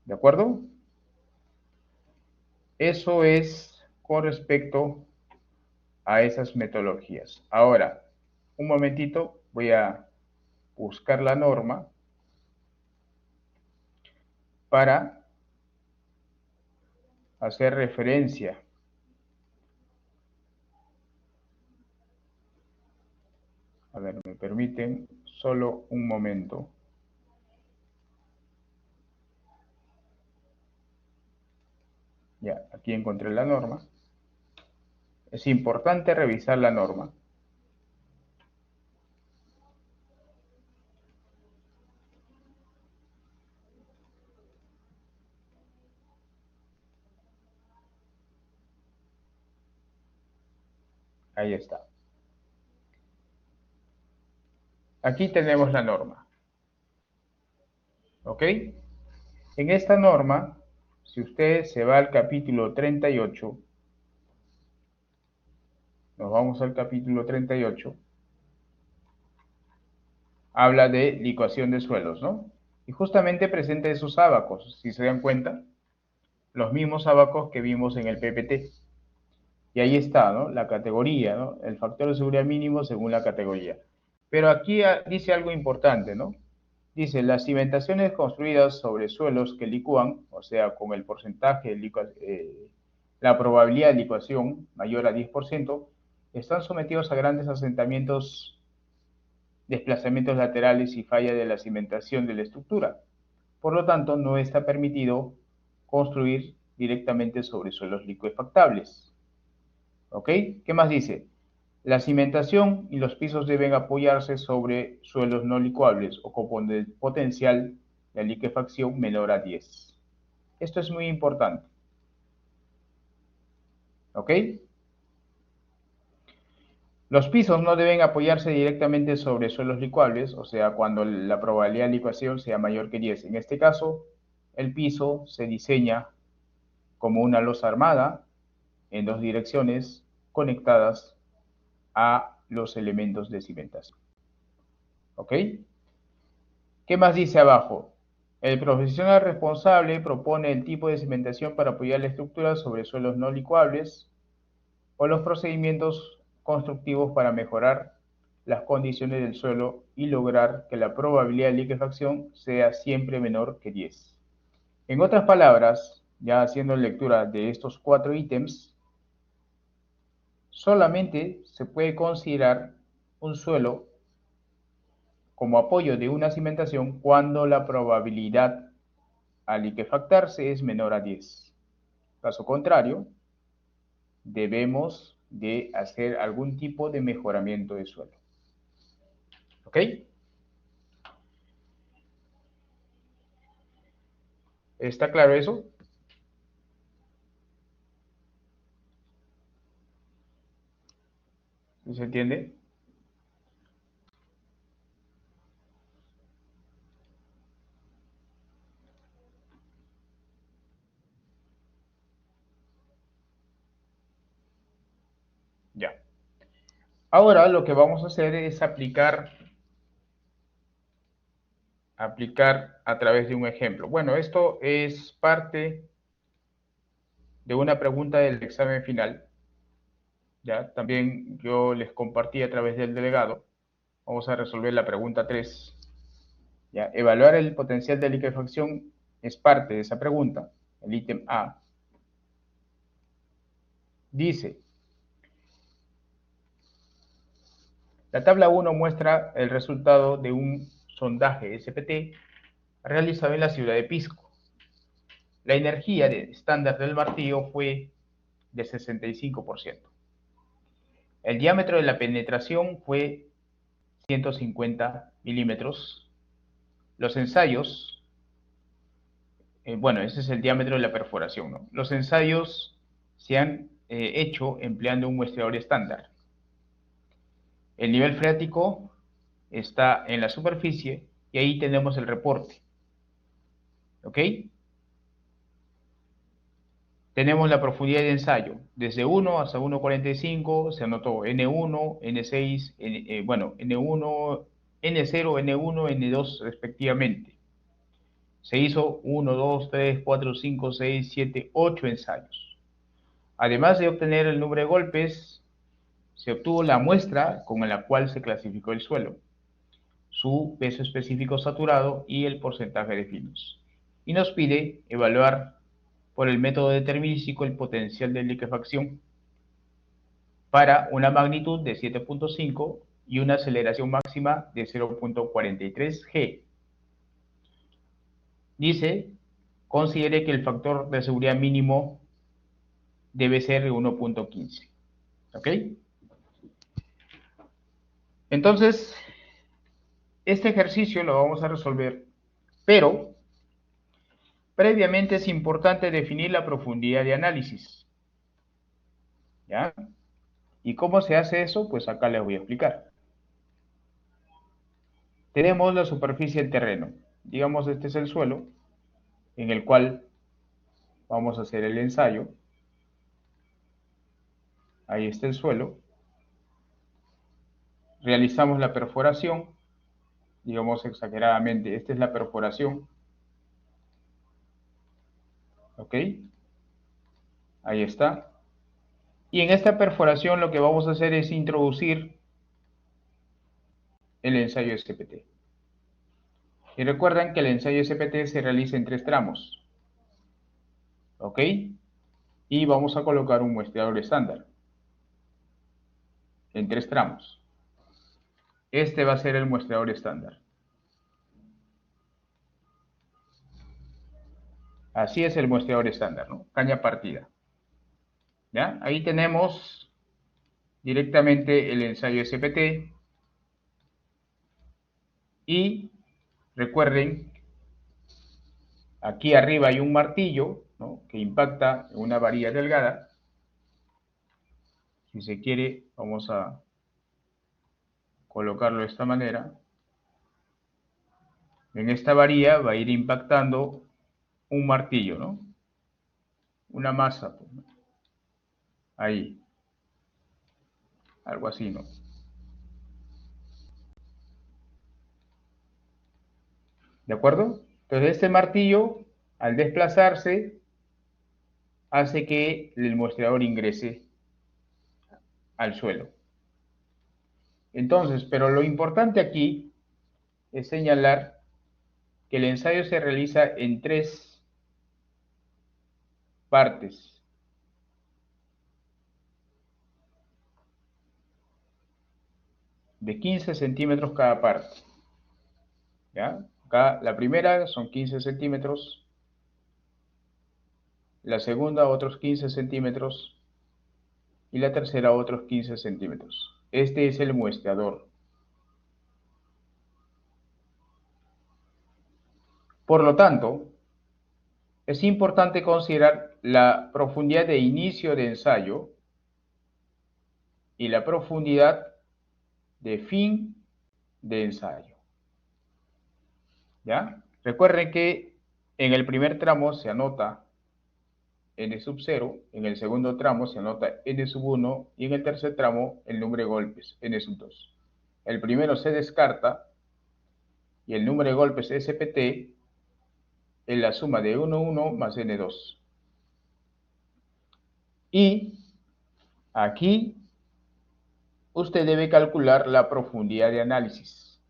¿De acuerdo? Eso es con respecto a esas metodologías. Ahora, un momentito, voy a buscar la norma para hacer referencia. A ver, me permiten solo un momento. Ya, aquí encontré la norma. Es importante revisar la norma. Ahí está. Aquí tenemos la norma. ¿Ok? En esta norma, si usted se va al capítulo 38, nos vamos al capítulo 38, habla de licuación de suelos, ¿no? Y justamente presenta esos ábacos, si se dan cuenta, los mismos ábacos que vimos en el PPT. Y ahí está, ¿no? La categoría, ¿no? El factor de seguridad mínimo según la categoría. Pero aquí dice algo importante, ¿no? Dice, las cimentaciones construidas sobre suelos que licúan, o sea, con el porcentaje de la probabilidad de licuación mayor a 10%, están sometidos a grandes asentamientos, desplazamientos laterales y falla de la cimentación de la estructura. Por lo tanto, no está permitido construir directamente sobre suelos licuefactables. ¿Ok? ¿Qué más dice? La cimentación y los pisos deben apoyarse sobre suelos no licuables o con potencial de liquefacción menor a 10. Esto es muy importante. ¿Ok? Los pisos no deben apoyarse directamente sobre suelos licuables, o sea, cuando la probabilidad de licuación sea mayor que 10. En este caso, el piso se diseña como una losa armada en dos direcciones conectadas a los elementos de cimentación. ¿Ok? ¿Qué más dice abajo? El profesional responsable propone el tipo de cimentación para apoyar la estructura sobre suelos no licuables o los procedimientos constructivos para mejorar las condiciones del suelo y lograr que la probabilidad de liquefacción sea siempre menor que 10. En otras palabras, ya haciendo lectura de estos 4 ítems, solamente se puede considerar un suelo como apoyo de una cimentación cuando la probabilidad al liquefactarse es menor a 10. Caso contrario, debemos de hacer algún tipo de mejoramiento de suelo. ¿Ok? ¿Está claro eso? ¿Se entiende? Ya. Ahora lo que vamos a hacer es aplicar a través de un ejemplo. Bueno, esto es parte de una pregunta del examen final. Ya, también yo les compartí a través del delegado. Vamos a resolver la pregunta 3. Ya, evaluar el potencial de liquefacción es parte de esa pregunta. El ítem A dice, la tabla 1 muestra el resultado de un sondaje SPT realizado en la ciudad de Pisco. La energía estándar del martillo fue de 65%. El diámetro de la penetración fue 150 milímetros. Los ensayos, bueno, ese es el diámetro de la perforación, ¿no? Los ensayos se han hecho empleando un muestreador estándar. El nivel freático está en la superficie y ahí tenemos el reporte. ¿Ok? Tenemos la profundidad de ensayo. Desde 1 hasta 1,45 se anotó N1, N6, bueno, N1, N0, N1, N2 respectivamente. Se hizo 1, 2, 3, 4, 5, 6, 7, 8 ensayos. Además de obtener el número de golpes, se obtuvo la muestra con la cual se clasificó el suelo, su peso específico saturado y el porcentaje de finos. Y nos pide evaluar por el método determinístico el potencial de liquefacción para una magnitud de 7.5 y una aceleración máxima de 0.43 G. Dice, considere que el factor de seguridad mínimo debe ser 1.15. ¿Ok? Entonces, este ejercicio lo vamos a resolver, pero previamente es importante definir la profundidad de análisis. ¿Ya? ¿Y cómo se hace eso? Pues acá les voy a explicar. Tenemos la superficie del terreno. Digamos, este es el suelo en el cual vamos a hacer el ensayo. Ahí está el suelo. Realizamos la perforación. Digamos exageradamente, esta es la perforación. ¿Ok? Ahí está. Y en esta perforación lo que vamos a hacer es introducir el ensayo SPT. Y recuerden que el ensayo SPT se realiza en 3 tramos. ¿Ok? Y vamos a colocar un muestreador estándar en 3 tramos. Este va a ser el muestreador estándar. Así es el muestreador estándar, ¿no? Caña partida. ¿Ya? Ahí tenemos directamente el ensayo SPT y recuerden, aquí arriba hay un martillo, ¿no?, que impacta en una varilla delgada. Si se quiere, vamos a colocarlo de esta manera. En esta varilla va a ir impactando un martillo, ¿no? Una masa, pues, ¿no? Ahí, algo así, ¿no? ¿De acuerdo? Entonces este martillo, al desplazarse, hace que el muestreador ingrese al suelo. Entonces, pero lo importante aquí es señalar que el ensayo se realiza en 3 partes. De 15 centímetros cada parte. ¿Ya? Acá la primera son 15 centímetros, la segunda otros 15 centímetros y la tercera otros 15 centímetros. Este es el muestreador. Por lo tanto, es importante considerar la profundidad de inicio de ensayo y la profundidad de fin de ensayo. ¿Ya? Recuerden que en el primer tramo se anota n sub 0, en el segundo tramo se anota n sub 1 y en el tercer tramo el número de golpes, n sub 2. El primero se descarta y el número de golpes SPT es la suma de 1 más n2. Y aquí usted debe calcular la profundidad de análisis.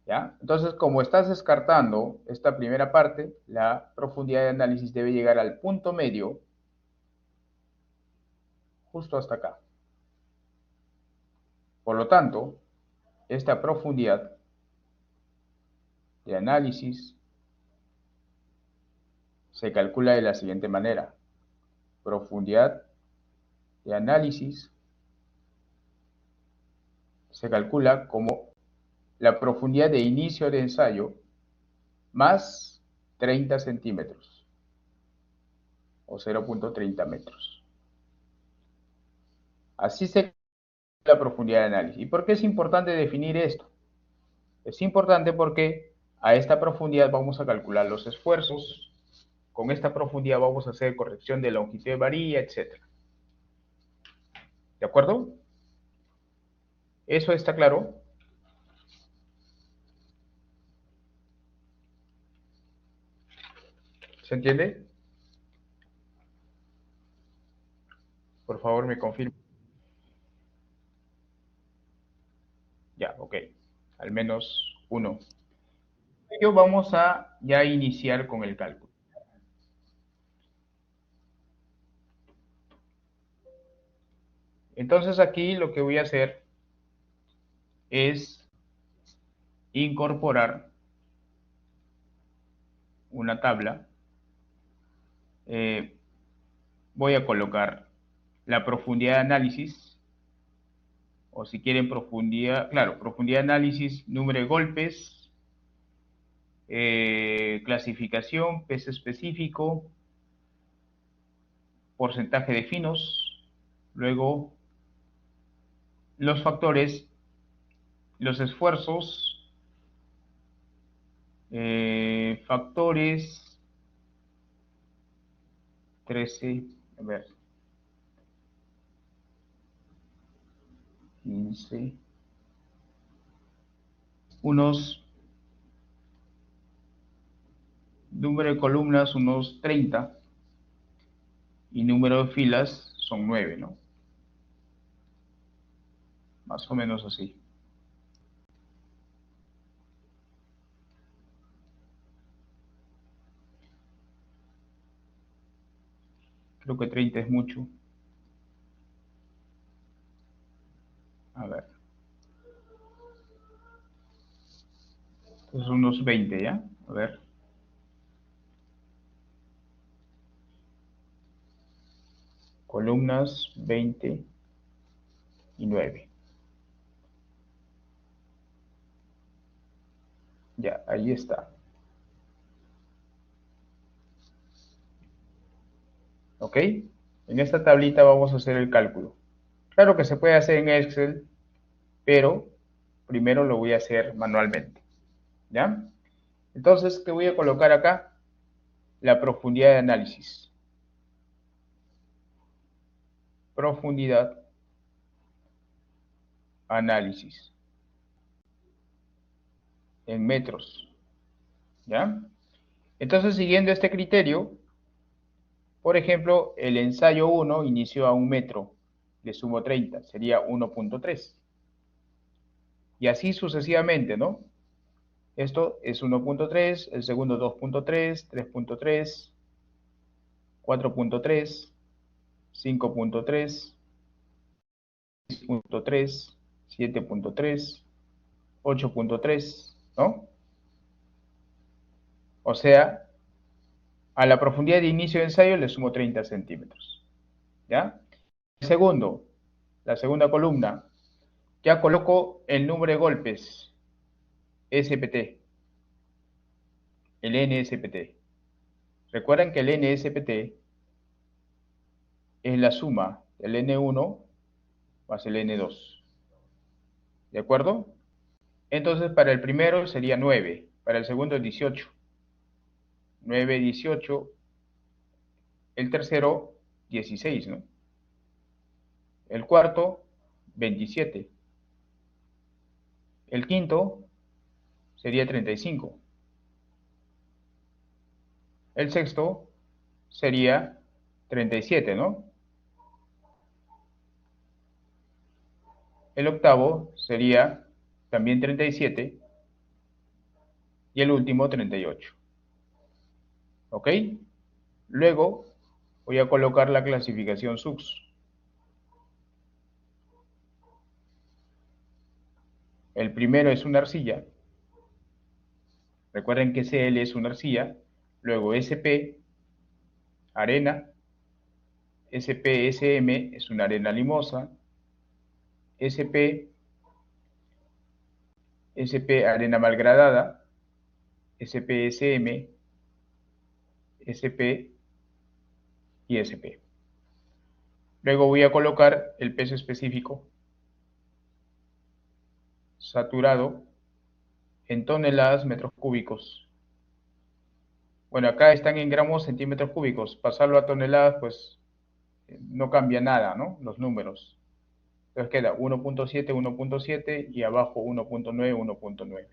¿Ya? Entonces, como estás descartando esta primera parte, la profundidad de análisis debe llegar al punto medio, justo hasta acá. Por lo tanto, esta profundidad de análisis se calcula de la siguiente manera. Profundidad de análisis se calcula como la profundidad de inicio de ensayo más 30 centímetros o 0.30 metros. Así se calcula la profundidad de análisis. ¿Y por qué es importante definir esto? Es importante porque a esta profundidad vamos a calcular los esfuerzos, con esta profundidad vamos a hacer corrección de longitud de varilla, etc. ¿De acuerdo? ¿Eso está claro? ¿Se entiende? Por favor, me confirme. Ya, ok. Al menos uno. Yo vamos a ya iniciar con el cálculo. Entonces aquí lo que voy a hacer es incorporar una tabla. Voy a colocar la profundidad de análisis, o si quieren profundidad, claro, profundidad de análisis, número de golpes, clasificación, peso específico, porcentaje de finos, luego los factores, los esfuerzos, factores 13, a ver, 15, unos, número de columnas, unos 30, y número de filas son 9, ¿no? Más o menos así. Creo que 30 es mucho. A ver. Entonces unos 20, ¿ya? A ver. Columnas, 20. Ya, ahí está. ¿Ok? En esta tablita vamos a hacer el cálculo. Claro que se puede hacer en Excel, pero primero lo voy a hacer manualmente. ¿Ya? Entonces, ¿qué voy a colocar acá? La profundidad de análisis. Profundidad, análisis. En metros. ¿Ya? Entonces, siguiendo este criterio, por ejemplo, el ensayo 1 inició a 1 metro, le sumo 30, sería 1.3. Y así sucesivamente, ¿no? Esto es 1.3, el segundo 2.3, 3.3, 4.3, 5.3, 6.3, 7.3, 8.3, ¿no? O sea, a la profundidad de inicio de ensayo le sumo 30 centímetros. ¿Ya? El segundo, la segunda columna, ya coloco el número de golpes, SPT, el NSPT. Recuerden que el NSPT es la suma del N1 más el N2. ¿De acuerdo? Entonces, para el primero sería 9, para el segundo es 18. 9, 18. El tercero, 16, ¿no? El cuarto, 27. El quinto sería 35. El sexto sería 37, ¿no? El octavo sería también 37 y el último 38. ¿Ok? Luego voy a colocar la clasificación SUX. El primero es una arcilla. Recuerden que CL es una arcilla. Luego SP, arena. SPSM es una arena limosa. SP arena malgradada. SPSM, SP y SP. Luego voy a colocar el peso específico saturado en toneladas metros cúbicos. Bueno, acá están en gramos centímetros cúbicos. Pasarlo a toneladas, pues no cambia nada, ¿no? Los números. Entonces queda 1.7, 1.7 y abajo 1.9, 1.9.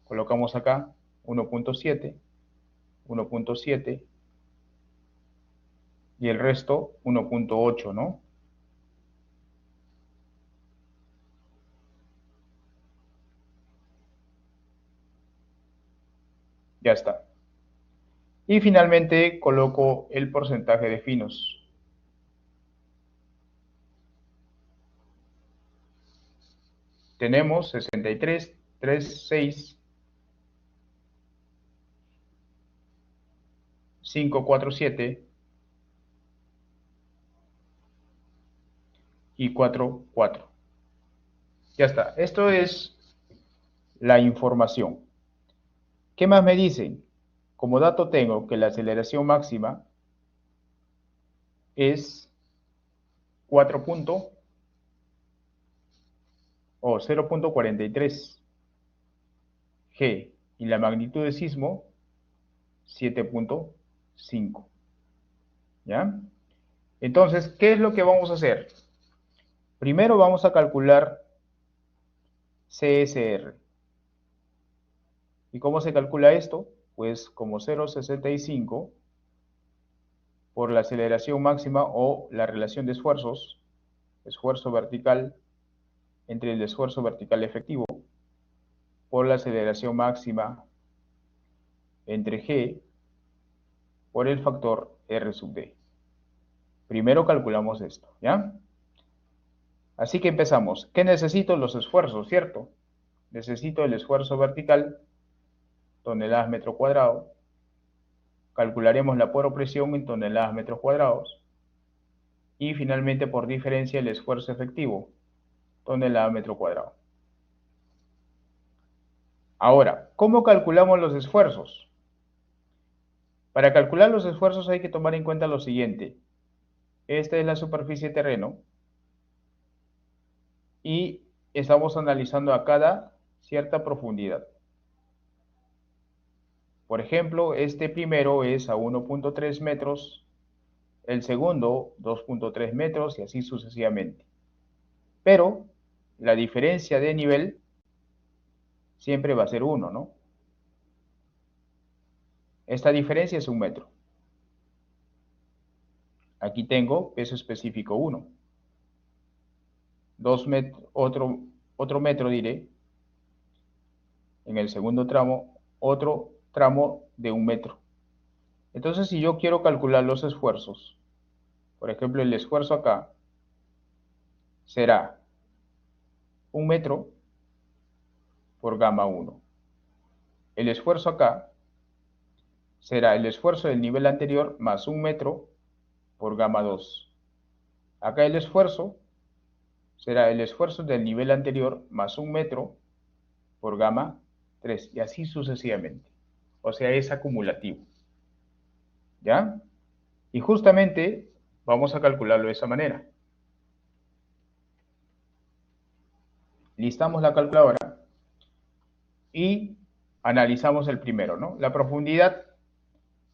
Colocamos acá 1.7, 1.7 y el resto 1.8, ¿no? Ya está. Y finalmente coloco el porcentaje de finos. Tenemos 63, 3, 6, 5, 4, 7 y 4, 4. Ya está. Esto es la información. ¿Qué más me dicen? Como dato tengo que la aceleración máxima es 4 o 0.43 G y la magnitud de sismo 7.5. ¿Ya? Entonces, ¿qué es lo que vamos a hacer? Primero vamos a calcular CSR. ¿Y cómo se calcula esto? Pues como 0.65 por la aceleración máxima o la relación de esfuerzos, esfuerzo vertical entre el esfuerzo vertical efectivo, por la aceleración máxima entre G por el factor R sub D. Primero calculamos esto, ¿ya? Así que empezamos. ¿Qué necesito? Los esfuerzos, ¿cierto? Necesito el esfuerzo vertical, toneladas metro cuadrado. Calcularemos la poropresión en toneladas metros cuadrados. y finalmente por diferencia el esfuerzo efectivo, tonelada metro cuadrado. Ahora, ¿cómo calculamos los esfuerzos? Para calcular los esfuerzos hay que tomar en cuenta lo siguiente. Esta es la superficie de terreno y estamos analizando a cada cierta profundidad. Por ejemplo, este primero es a 1.3 metros, el segundo 2.3 metros y así sucesivamente. Pero la diferencia de nivel siempre va a ser 1, ¿no? Esta diferencia es 1 metro. Aquí tengo peso específico 1. 2 metros, otro metro diré. En el segundo tramo, otro tramo de 1 metro. Entonces, si yo quiero calcular los esfuerzos, por ejemplo, el esfuerzo acá será 1 metro por gamma 1. El esfuerzo acá será el esfuerzo del nivel anterior más 1 metro por gamma 2. Acá el esfuerzo será el esfuerzo del nivel anterior más 1 metro por gamma 3 y así sucesivamente. O sea, es acumulativo. ¿Ya? Y justamente vamos a calcularlo de esa manera. Listamos la calculadora y analizamos el primero, ¿no? La profundidad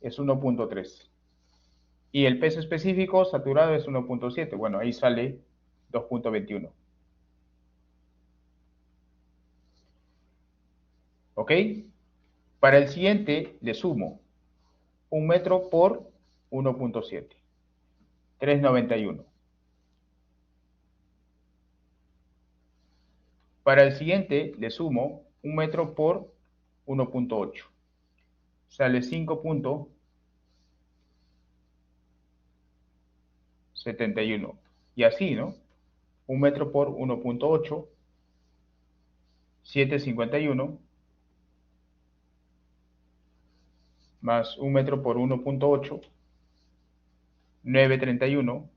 es 1.3 y el peso específico saturado es 1.7. Bueno, ahí sale 2.21. ¿Ok? Para el siguiente le sumo 1 metro por 1.7. 391. Para el siguiente le sumo 1 metro por 1.8. Sale 5.71. Y así, ¿no? 1 metro por 1.8, 751, más 1 metro por 1.8, 931,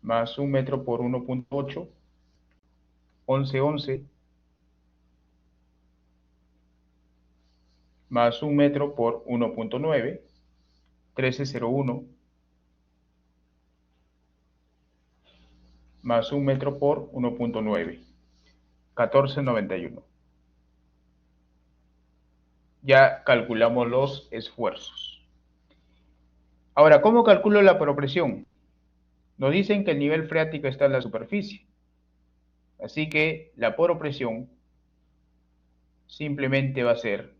más 1 metro por 1.8, 1111, más 1 metro por 1.9, 1301, más 1 metro por 1.9, 1491. Ya calculamos los esfuerzos. Ahora, ¿cómo calculo la presión? Nos dicen que el nivel freático está en la superficie. Así que la poropresión simplemente va a ser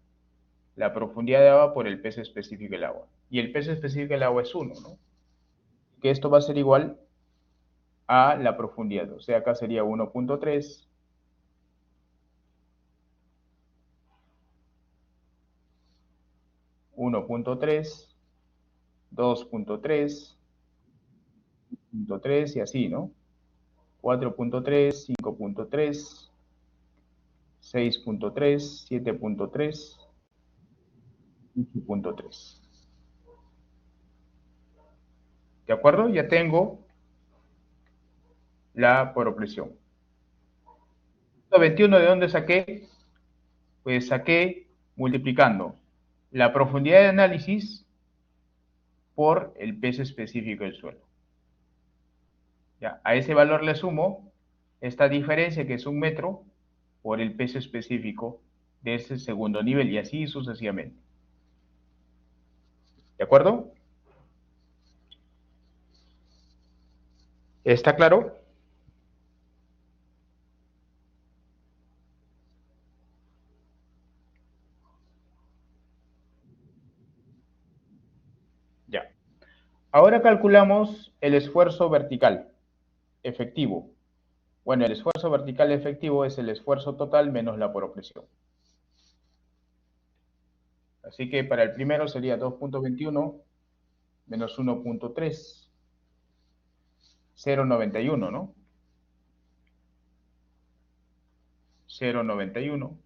la profundidad de agua por el peso específico del agua. Y el peso específico del agua es 1, ¿no? Que esto va a ser igual a la profundidad. O sea, acá sería 1.3 1.3, 2.3, 0.3 y así, ¿no? 4.3, 5.3, 6.3, 7.3, 8.3. ¿De acuerdo? Ya tengo la poropresión. 21, ¿de dónde saqué? Pues saqué multiplicando la profundidad de análisis por el peso específico del suelo. Ya, a ese valor le sumo esta diferencia que es 1 metro por el peso específico de ese segundo nivel y así sucesivamente. ¿De acuerdo? ¿Está claro? Ya. Ahora calculamos el esfuerzo vertical efectivo. Bueno, el esfuerzo vertical efectivo es el esfuerzo total menos la poropresión. Así que para el primero sería 2.21 menos 1.3, 0.91, ¿no? 0.91.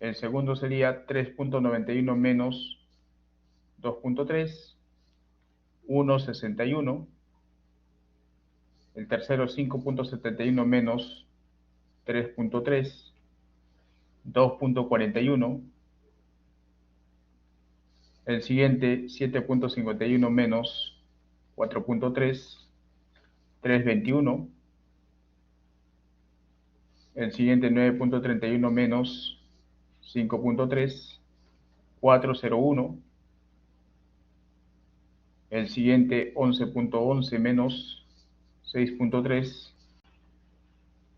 El segundo sería 3.91 menos 2.3, 1,61. El tercero 5.71 menos 3.3, 2.41. El siguiente 7.51 menos 4.3, 3.21. El siguiente 9.31 menos 5.3, 4.01. El siguiente 11.11 menos 6.3,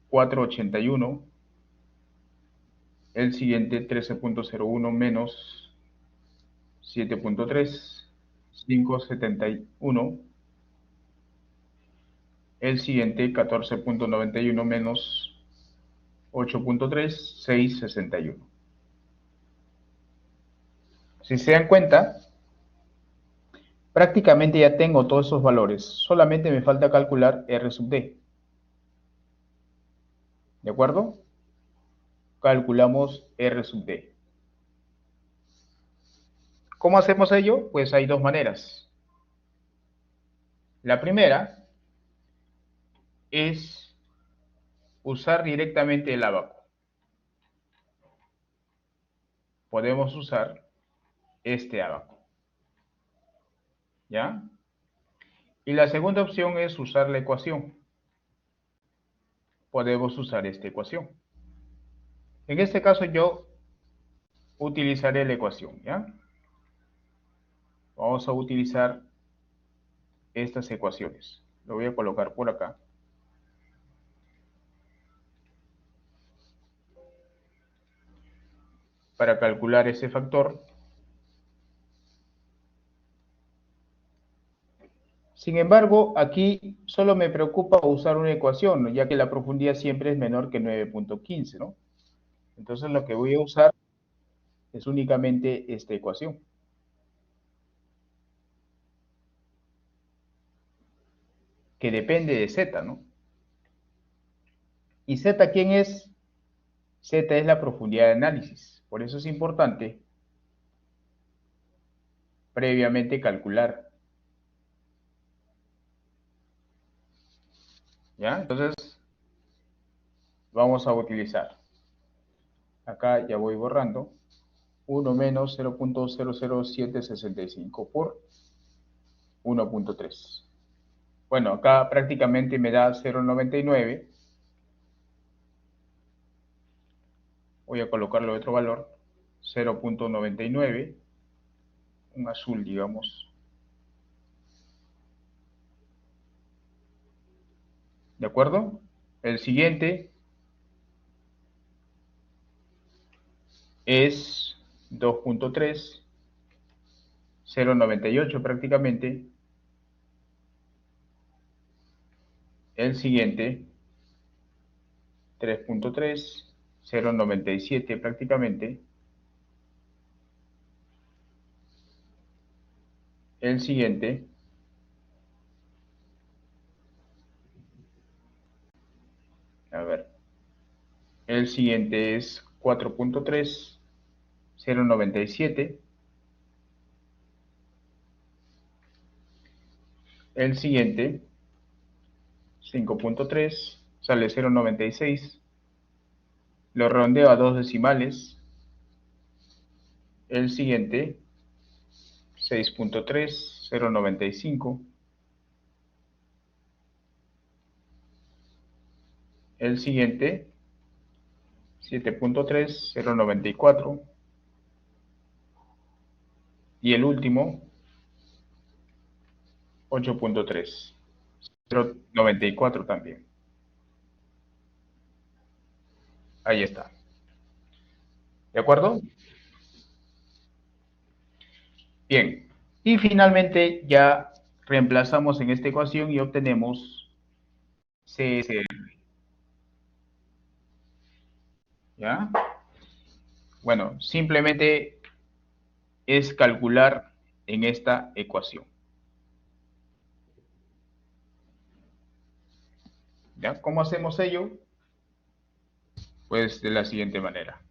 4.81. El siguiente 13.01 menos 7.3, 5.71. El siguiente 14.91 menos 8.3, 6.61. Si se dan cuenta, prácticamente ya tengo todos esos valores. Solamente me falta calcular R sub D. ¿De acuerdo? Calculamos R sub D. ¿Cómo hacemos ello? Pues hay dos maneras. La primera es usar directamente el ábaco. Podemos usar este ábaco. ¿Ya? Y la segunda opción es usar la ecuación. Podemos usar esta ecuación. En este caso yo utilizaré la ecuación, ¿ya? Vamos a utilizar estas ecuaciones. Lo voy a colocar por acá. Para calcular ese factor. Sin embargo, aquí solo me preocupa usar una ecuación, ¿no? Ya que la profundidad siempre es menor que 9.15, ¿no? Entonces lo que voy a usar es únicamente esta ecuación. Que depende de z, ¿no? ¿Y z quién es? Z es la profundidad de análisis. Por eso es importante previamente calcular. ¿Ya? Entonces, vamos a utilizar. Acá ya voy borrando. 1 menos 0.00765 por 1.3. Bueno, acá prácticamente me da 0.99. Voy a colocarle otro valor. 0.99. Un azul, digamos. ¿De acuerdo? El siguiente es 2.3, 0.98 prácticamente. El siguiente, 3.3, 0.97 prácticamente. El siguiente, a ver, el siguiente es 4.3, 0.97. El siguiente, 5.3, sale 0.96. Lo redondeo a dos decimales. El siguiente, 6.3, 0.95. El siguiente, 7.3, 0.94. Y el último, 8.3, 0.94 también. Ahí está. ¿De acuerdo? Bien. Y finalmente ya reemplazamos en esta ecuación y obtenemos CSR. ¿Ya? Bueno, simplemente es calcular en esta ecuación. ¿Ya? ¿Cómo hacemos ello? Pues de la siguiente manera.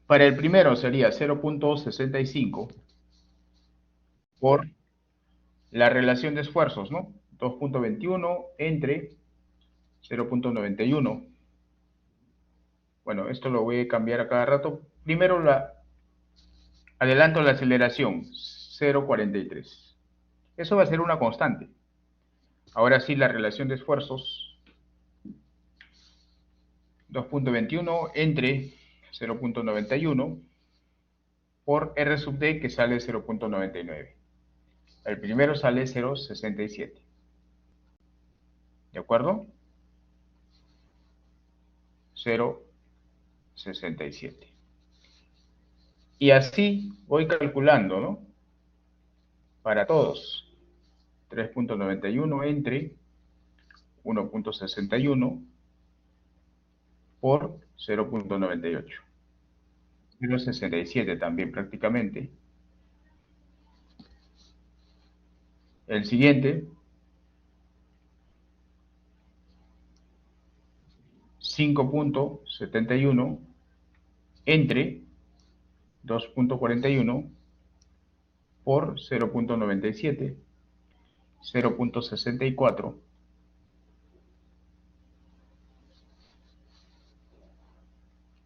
Para el primero sería 0.65 por la relación de esfuerzos, ¿no? 2.21 entre 0.91. Bueno, esto lo voy a cambiar a cada rato. Primero adelanto la aceleración, 0.43. Eso va a ser una constante. Ahora sí, la relación de esfuerzos, 2.21 entre 0.91 por R sub D, que sale 0.99. El primero sale 0.67. ¿De acuerdo? 0.67. Y así voy calculando, ¿no? Para todos. 3.91 entre 1.61 por 0.98. 0.67 también prácticamente. El siguiente, 5.71 entre 2.41 por 0.97, 0.64.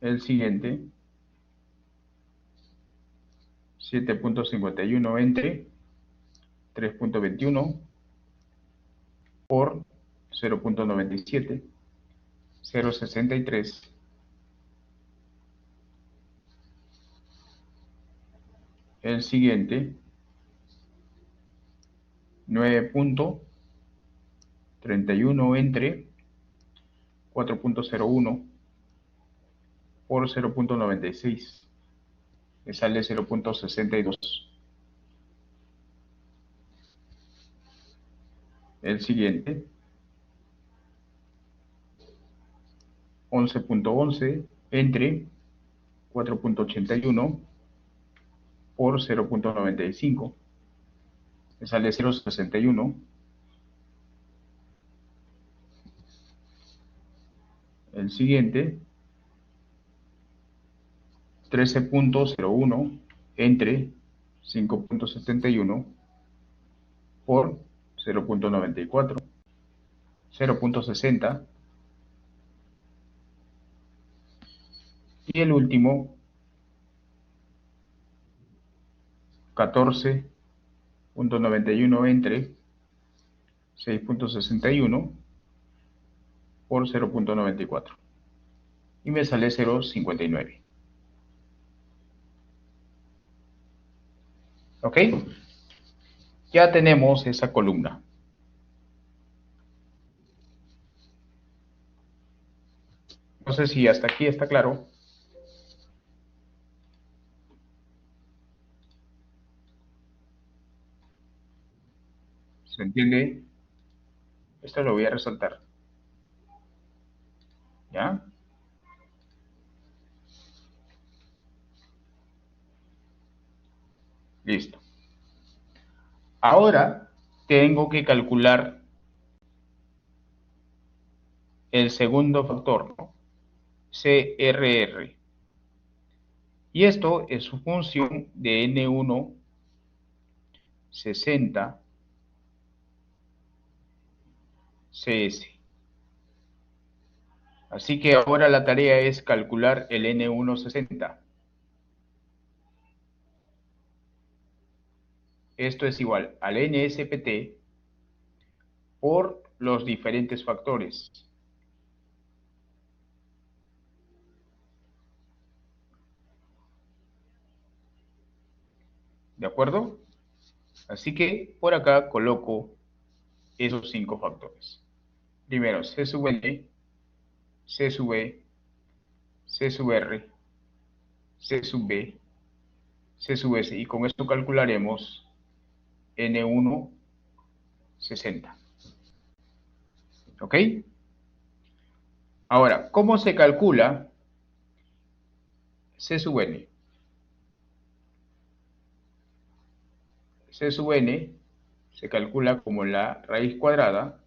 El siguiente, 7.51 entre 3.21 por 0.97, 0.63. El siguiente, 9.31 entre 4.01 por 0.96, me sale 0.62. El siguiente, 11.11 entre 4.81 por 0.95, me sale 0.61. El siguiente, 13.01 entre 5.71 por 0.94, 0.60. Y el último, 14.91 entre 6.61 por 0.94. Y me sale 0.59. ¿Ok? Ya tenemos esa columna. No sé si hasta aquí está claro. ¿Se entiende? Esto lo voy a resaltar. ¿Ya? Listo. Ahora tengo que calcular el segundo factor, ¿no? CRR. Y esto es su función de N1 60 CS. Así que ahora la tarea es calcular el N1 60. Esto es igual al NSPT por los diferentes factores. ¿De acuerdo? Así que por acá coloco esos 5 factores. Primero, C sub N, C sub E, C sub R, C sub B, C sub S. Y con esto calcularemos N1 60. ¿Ok? Ahora, ¿cómo se calcula C sub N? C sub N se calcula como la raíz cuadrada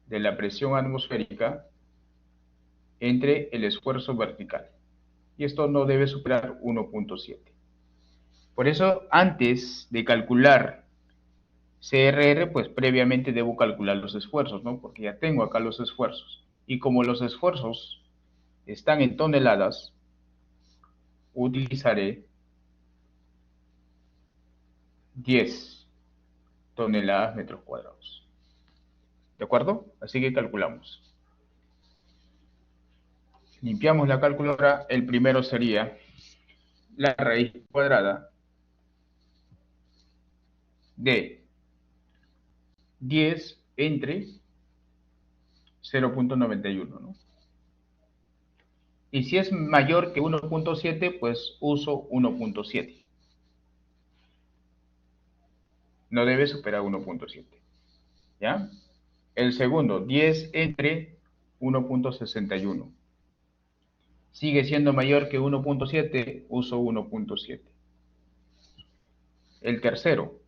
de la presión atmosférica entre el esfuerzo vertical. Y esto no debe superar 1.7. Por eso, antes de calcular CRR, pues previamente debo calcular los esfuerzos, ¿no? Porque ya tengo acá los esfuerzos. Y como los esfuerzos están en toneladas, utilizaré 10 toneladas metros cuadrados. ¿De acuerdo? Así que calculamos. Limpiamos la calculadora. El primero sería la raíz cuadrada de 10 entre 0.91, ¿no? Y si es mayor que 1.7, pues uso 1.7. No debe superar 1.7. ¿Ya? El segundo, 10 entre 1.61. Sigue siendo mayor que 1.7, uso 1.7. El tercero,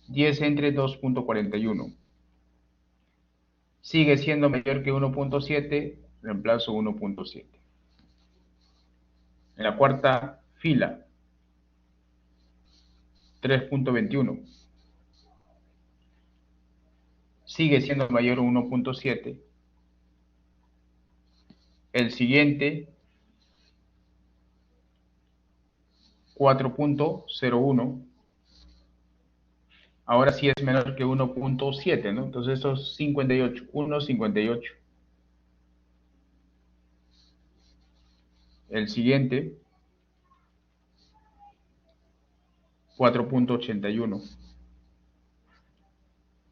10 entre 2.41. Sigue siendo mayor que 1.7, reemplazo 1.7. En la cuarta fila, 3.21. Sigue siendo mayor a 1.7. El siguiente, 4.01. Ahora sí es menor que 1.7, ¿no? Entonces esto es 58, 1.58. El siguiente, 4.81.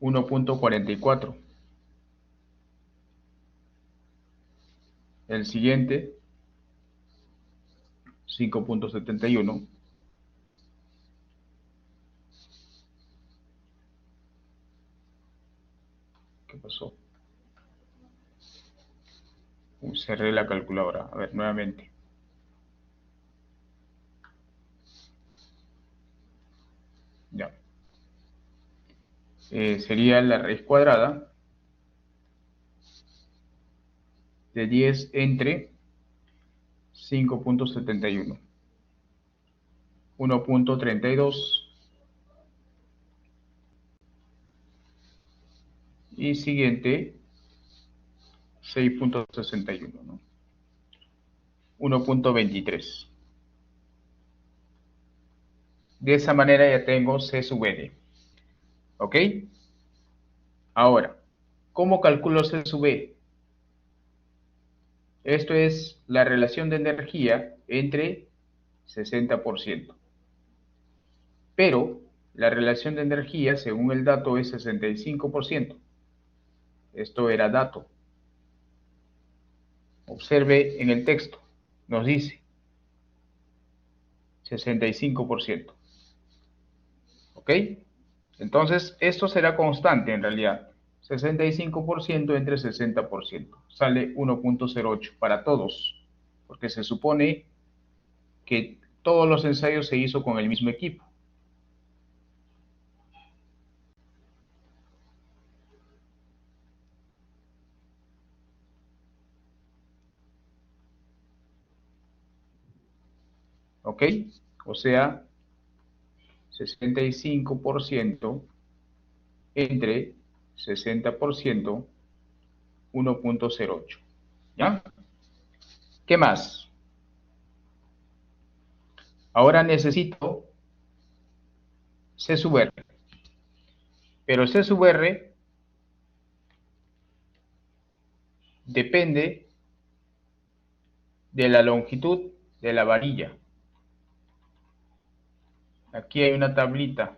1.44. El siguiente, 5.71. ¿Qué pasó? Cerré la calculadora. A ver, nuevamente. Ya. Sería la raíz cuadrada de 10 entre 5.71. 1.32. Y siguiente, 6.61, ¿no? 1.23. De esa manera ya tengo C sub N. ¿Ok? Ahora, ¿cómo calculo C sub E? Esto es la relación de energía entre 60%. Pero la relación de energía, según el dato, es 65%. Esto era dato. Observe en el texto. Nos dice 65%. ¿Ok? Entonces, esto será constante en realidad. 65% entre 60%. Sale 1.08 para todos. Porque se supone que todos los ensayos se hizo con el mismo equipo. ¿Ok? O sea, 65% entre 60%, 1.08. ¿Ya? ¿Qué más? Ahora necesito C sub R. Pero C sub R depende de la longitud de la varilla. Aquí hay una tablita.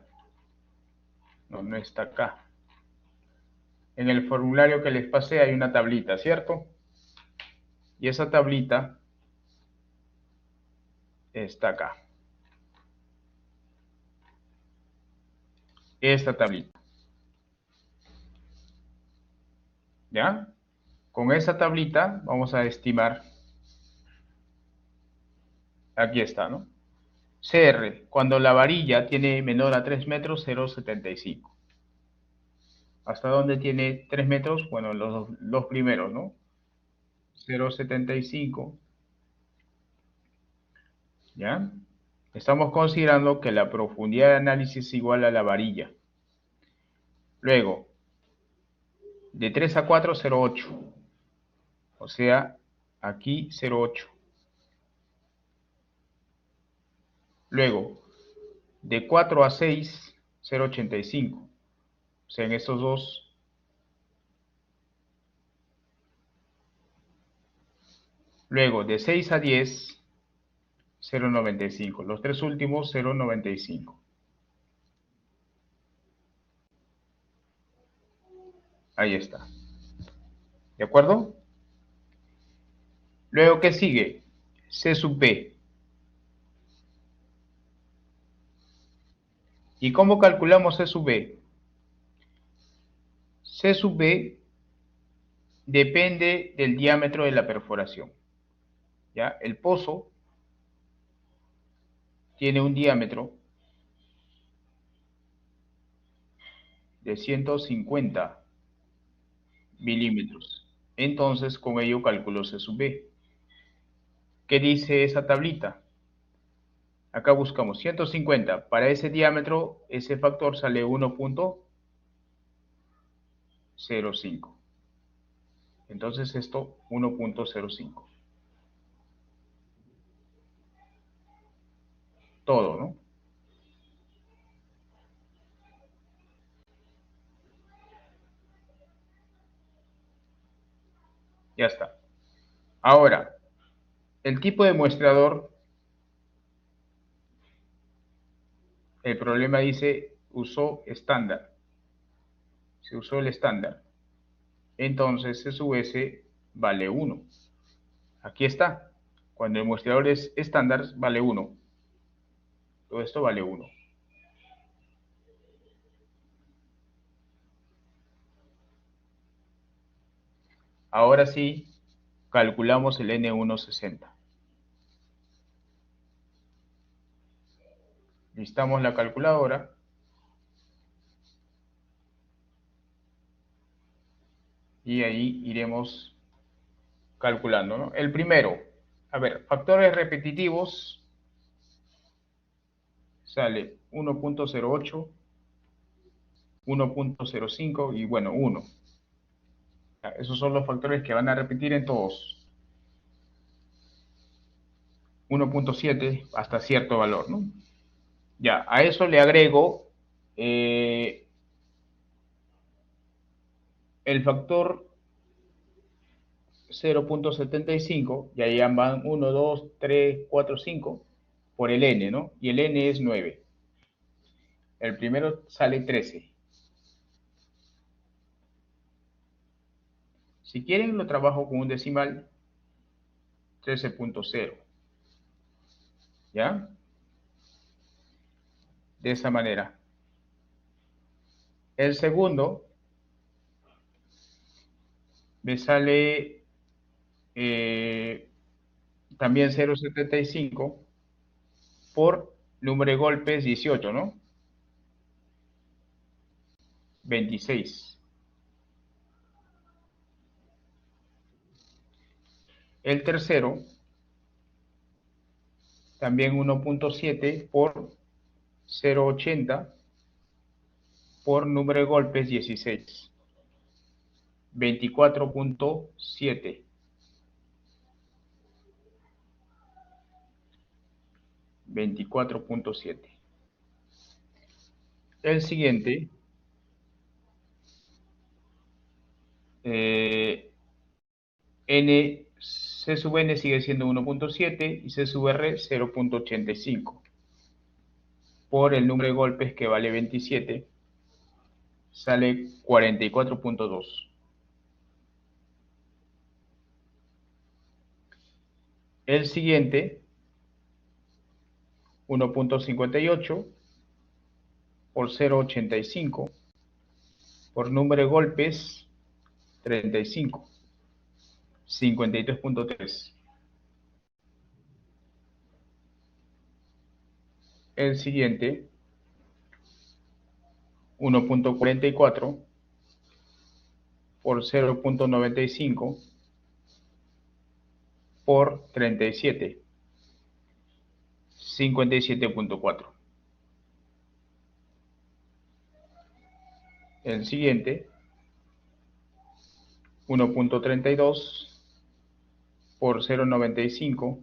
No, no está acá. En el formulario que les pasé hay una tablita, ¿cierto? Y esa tablita está acá. Esta tablita. ¿Ya? Con esa tablita vamos a estimar. Aquí está, ¿no? CR, cuando la varilla tiene menor a 3 metros, 0,75. ¿Hasta dónde tiene 3 metros? Bueno, los primeros, ¿no? 0,75. ¿Ya? Estamos considerando que la profundidad de análisis es igual a la varilla. Luego, de 3 a 4, 0,8. O sea, aquí 0,8. Luego, de 4 a 6, 0,85. O sea, en estos dos. Luego, de 6 a 10, 0,95. Los tres últimos, 0,95. Ahí está. ¿De acuerdo? Luego, ¿qué sigue? C sub B. ¿Y cómo calculamos C sub B? C sub B depende del diámetro de la perforación. ¿Ya? El pozo tiene un diámetro de 150 milímetros. Entonces, con ello calculo C sub B. ¿Qué dice esa tablita? Acá buscamos 150. Para ese diámetro, ese factor sale 1,05. Entonces esto 1,05. Todo, ¿no? Ya está. Ahora, el tipo de muestrador, el problema dice usó estándar. Se usó el estándar. Entonces C sub S vale 1. Aquí está. Cuando el muestrador es estándar, vale 1. Todo esto vale 1. Ahora sí, calculamos el N160. Listamos la calculadora. Y ahí iremos calculando, ¿no? El primero, a ver, factores repetitivos, sale 1,08, 1,05 y bueno, 1. Esos son los factores que van a repetir en todos. 1,7 hasta cierto valor, ¿no? Ya, a eso le agrego el factor 0,75, y ahí van 1, 2, 3, 4, 5, por el n, ¿no? Y el n es 9. El primero sale 13. Si quieren, lo trabajo con un decimal, 13,0. ¿Ya? De esa manera. El segundo me sale también 0,75 por número de golpes 18, ¿no? 26. El tercero, también 1,7 por 0,80 por número de golpes 16. 24,7. 24,7. El siguiente, C sub n sigue siendo 1,7 y C sub r 0,85. Por el número de golpes, que vale 27, sale 44,2. El siguiente, 1,58 por 0,85 por número de golpes 35, 53,3. El siguiente, 1,44 por 0,95 por 37, 57.4. El siguiente, 1.32 por 0.95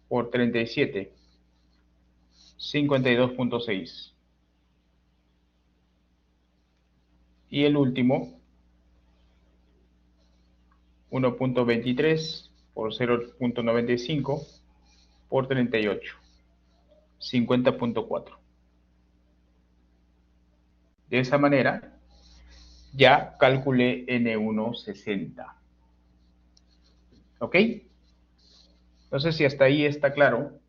por 37, 52.6. Y el último, 1.23 por 0.95 por 38, 50.4. De esa manera, ya calculé N160. ¿Ok? No sé si hasta ahí está claro.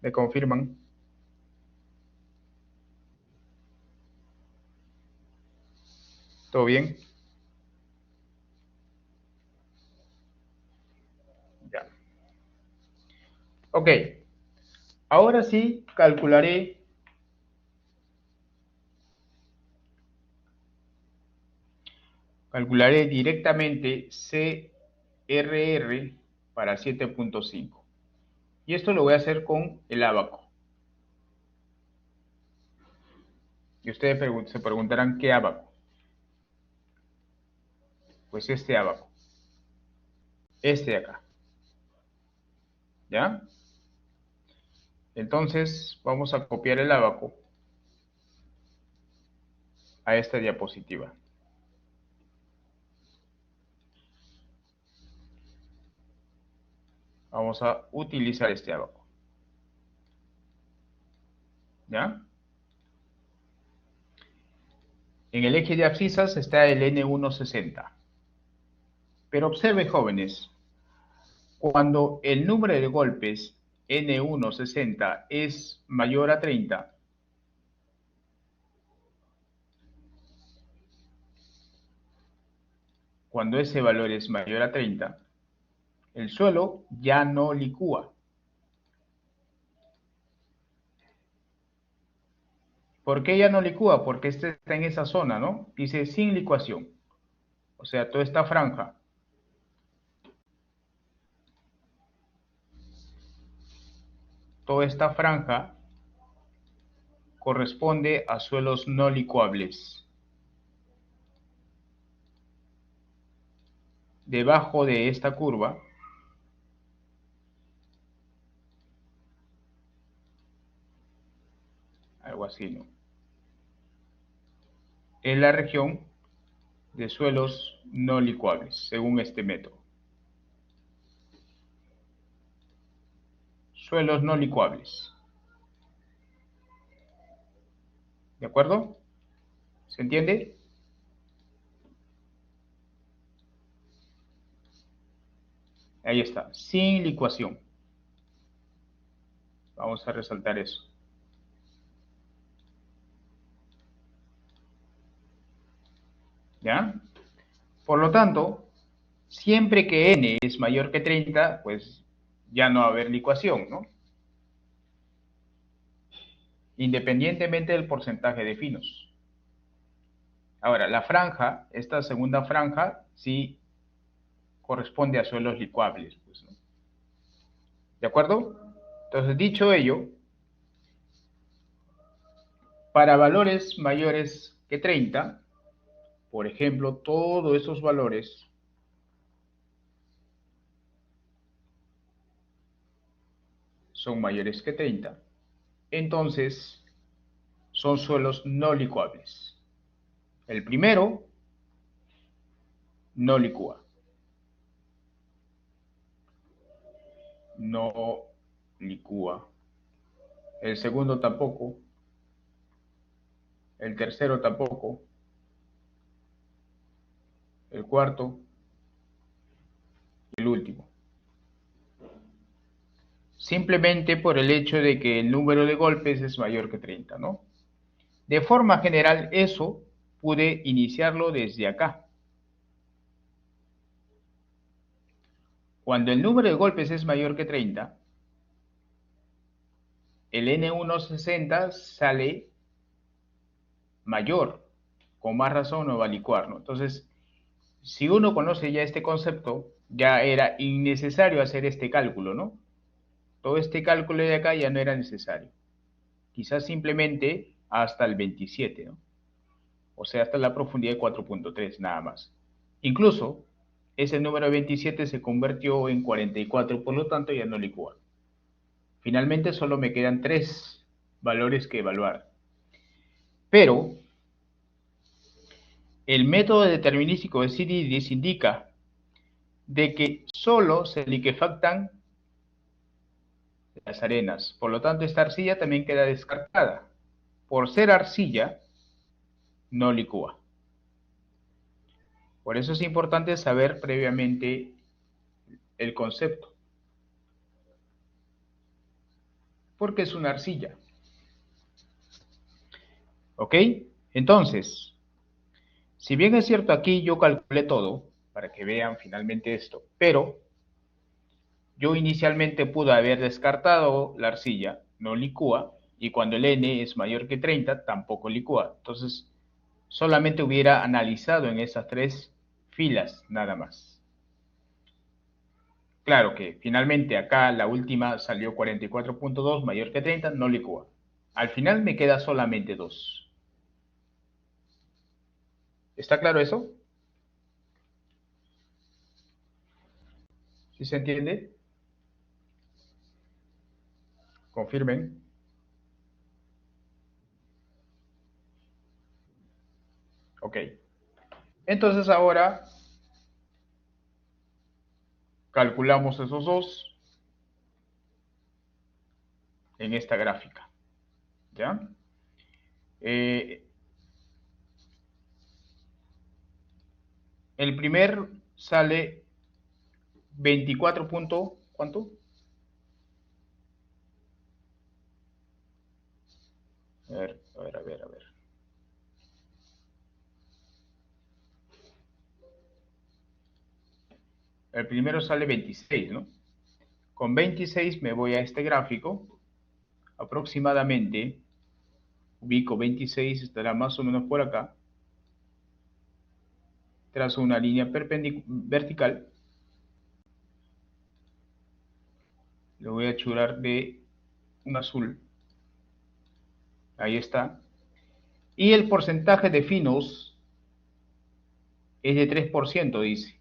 ¿Me confirman? ¿Todo bien? Ya. Ok. Ahora sí calcularé directamente CRR para 7.5. Y esto lo voy a hacer con el ábaco. Y ustedes se preguntarán, ¿qué ábaco? Pues este ábaco. Este de acá. ¿Ya? Entonces vamos a copiar el ábaco a esta diapositiva. Vamos a utilizar este ábaco. ¿Ya? En el eje de abscisas está el N160. Pero observen, jóvenes, cuando el número de golpes N160 es mayor a 30, cuando ese valor es mayor a 30, el suelo ya no licúa. ¿Por qué ya no licúa? Porque este está en esa zona, ¿no? Dice sin licuación. O sea, toda esta franja. Toda esta franja corresponde a suelos no licuables. Debajo de esta curva algo así, ¿no? Es la región de suelos no licuables, según este método. Suelos no licuables. ¿De acuerdo? ¿Se entiende? Ahí está, sin licuación. Vamos a resaltar eso. ¿Ya? Por lo tanto, siempre que n es mayor que 30, pues ya no va a haber licuación, ¿no? Independientemente del porcentaje de finos. Ahora, la franja, esta segunda franja, sí corresponde a suelos licuables, pues, ¿no? ¿De acuerdo? Entonces, dicho ello, para valores mayores que 30, por ejemplo, todos esos valores son mayores que 30, entonces son suelos no licuables. El primero no licúa. No licúa. El segundo tampoco. El tercero tampoco. El cuarto. Y el último. Simplemente por el hecho de que el número de golpes es mayor que 30, ¿no? De forma general, eso pude iniciarlo desde acá. Cuando el número de golpes es mayor que 30, el N160 sale mayor. con más razón no va a licuar, ¿no? Entonces, si uno conoce ya este concepto, ya era innecesario hacer este cálculo, ¿no? Todo este cálculo de acá ya no era necesario. Quizás simplemente hasta el 27, ¿no? O sea, hasta la profundidad de 4.3, nada más. Incluso, ese número 27 se convirtió en 44, por lo tanto ya no licúa. Finalmente solo me quedan 3 valores que evaluar. Pero, el método determinístico de Ciridis indica de que solo se liquefactan las arenas. Por lo tanto, esta arcilla también queda descartada. Por ser arcilla, no licúa. Por eso es importante saber previamente el concepto. Porque es una arcilla. ¿Ok? Entonces, si bien es cierto aquí yo calculé todo, para que vean finalmente esto, pero yo inicialmente pude haber descartado la arcilla, no licúa, y cuando el N es mayor que 30, tampoco licúa. Entonces, solamente hubiera analizado en esas 3 filas, nada más. Claro que finalmente acá la última salió 44.2, mayor que 30, no licúa. Al final me queda solamente 2. ¿Está claro eso? ¿Sí se entiende? Confirmen. Ok. Entonces ahora calculamos esos 2 en esta gráfica. ¿Ya? El primer sale 24 punto, ¿cuánto? A ver, a ver, a ver, a ver. El primero sale 26, ¿no? Con 26 me voy a este gráfico. Aproximadamente, ubico 26, estará más o menos por acá. Trazo una línea vertical. Lo voy a churar de un azul. Ahí está. Y el porcentaje de finos es de 3%, dice.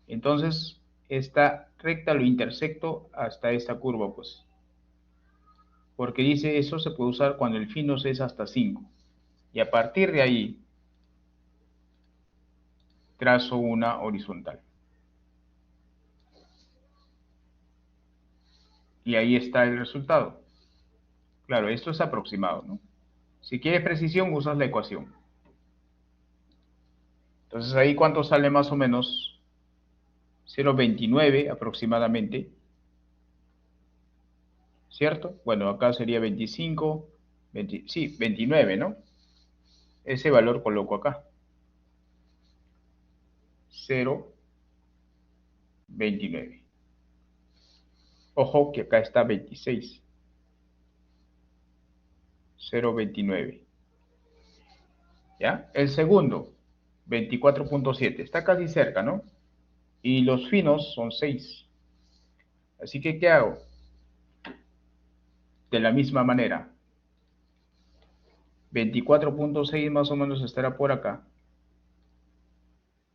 Entonces, esta recta lo intersecto hasta esta curva, pues. Porque dice eso se puede usar cuando el finos es hasta 5. Y a partir de ahí, trazo una horizontal. Y ahí está el resultado. Claro, esto es aproximado, ¿no? Si quieres precisión, usas la ecuación. Entonces ahí, ¿cuánto sale más o menos? 0,29 aproximadamente. ¿Cierto? Bueno, acá sería 25, 20, sí, 29, ¿no? Ese valor coloco acá. 0,29. Ojo que acá está 26. 0,29. ¿Ya? El segundo, 24.7. Está casi cerca, ¿no? Y los finos son 6. Así que, ¿qué hago? De la misma manera, 24.6 más o menos estará por acá.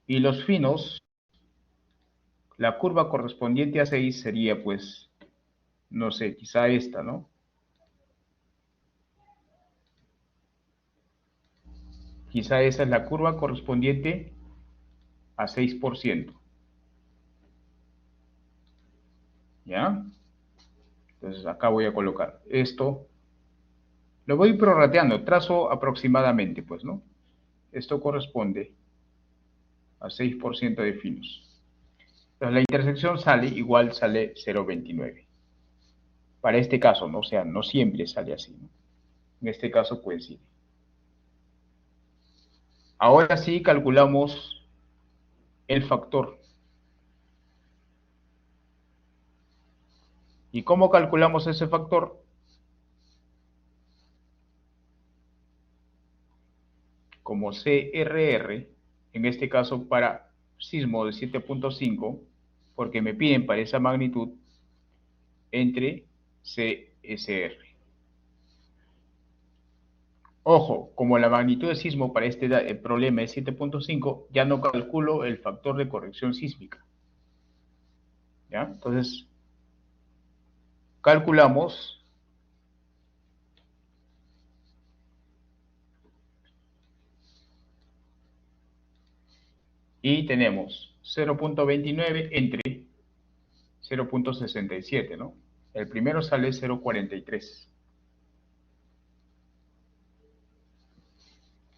Y los finos, la curva correspondiente a 6 sería, pues, no sé, quizá esta, ¿no? Quizá esa es la curva correspondiente a 6%. ¿Ya? Entonces acá voy a colocar esto. Lo voy prorrateando, trazo aproximadamente, pues, ¿no? Esto corresponde a 6% de finos. Entonces la intersección sale, igual sale 0,29. Para este caso, ¿no? O sea, no siempre sale así, ¿no? En este caso coincide. Ahora sí calculamos el factor. ¿Y cómo calculamos ese factor? como CRR, en este caso para sismo de 7.5, porque me piden para esa magnitud, entre CSR. Ojo, como la magnitud de sismo para este problema es 7.5, ya no calculo el factor de corrección sísmica. ¿Ya? Entonces, calculamos y tenemos 0.29 entre 0.67, ¿no? El primero sale 0.43.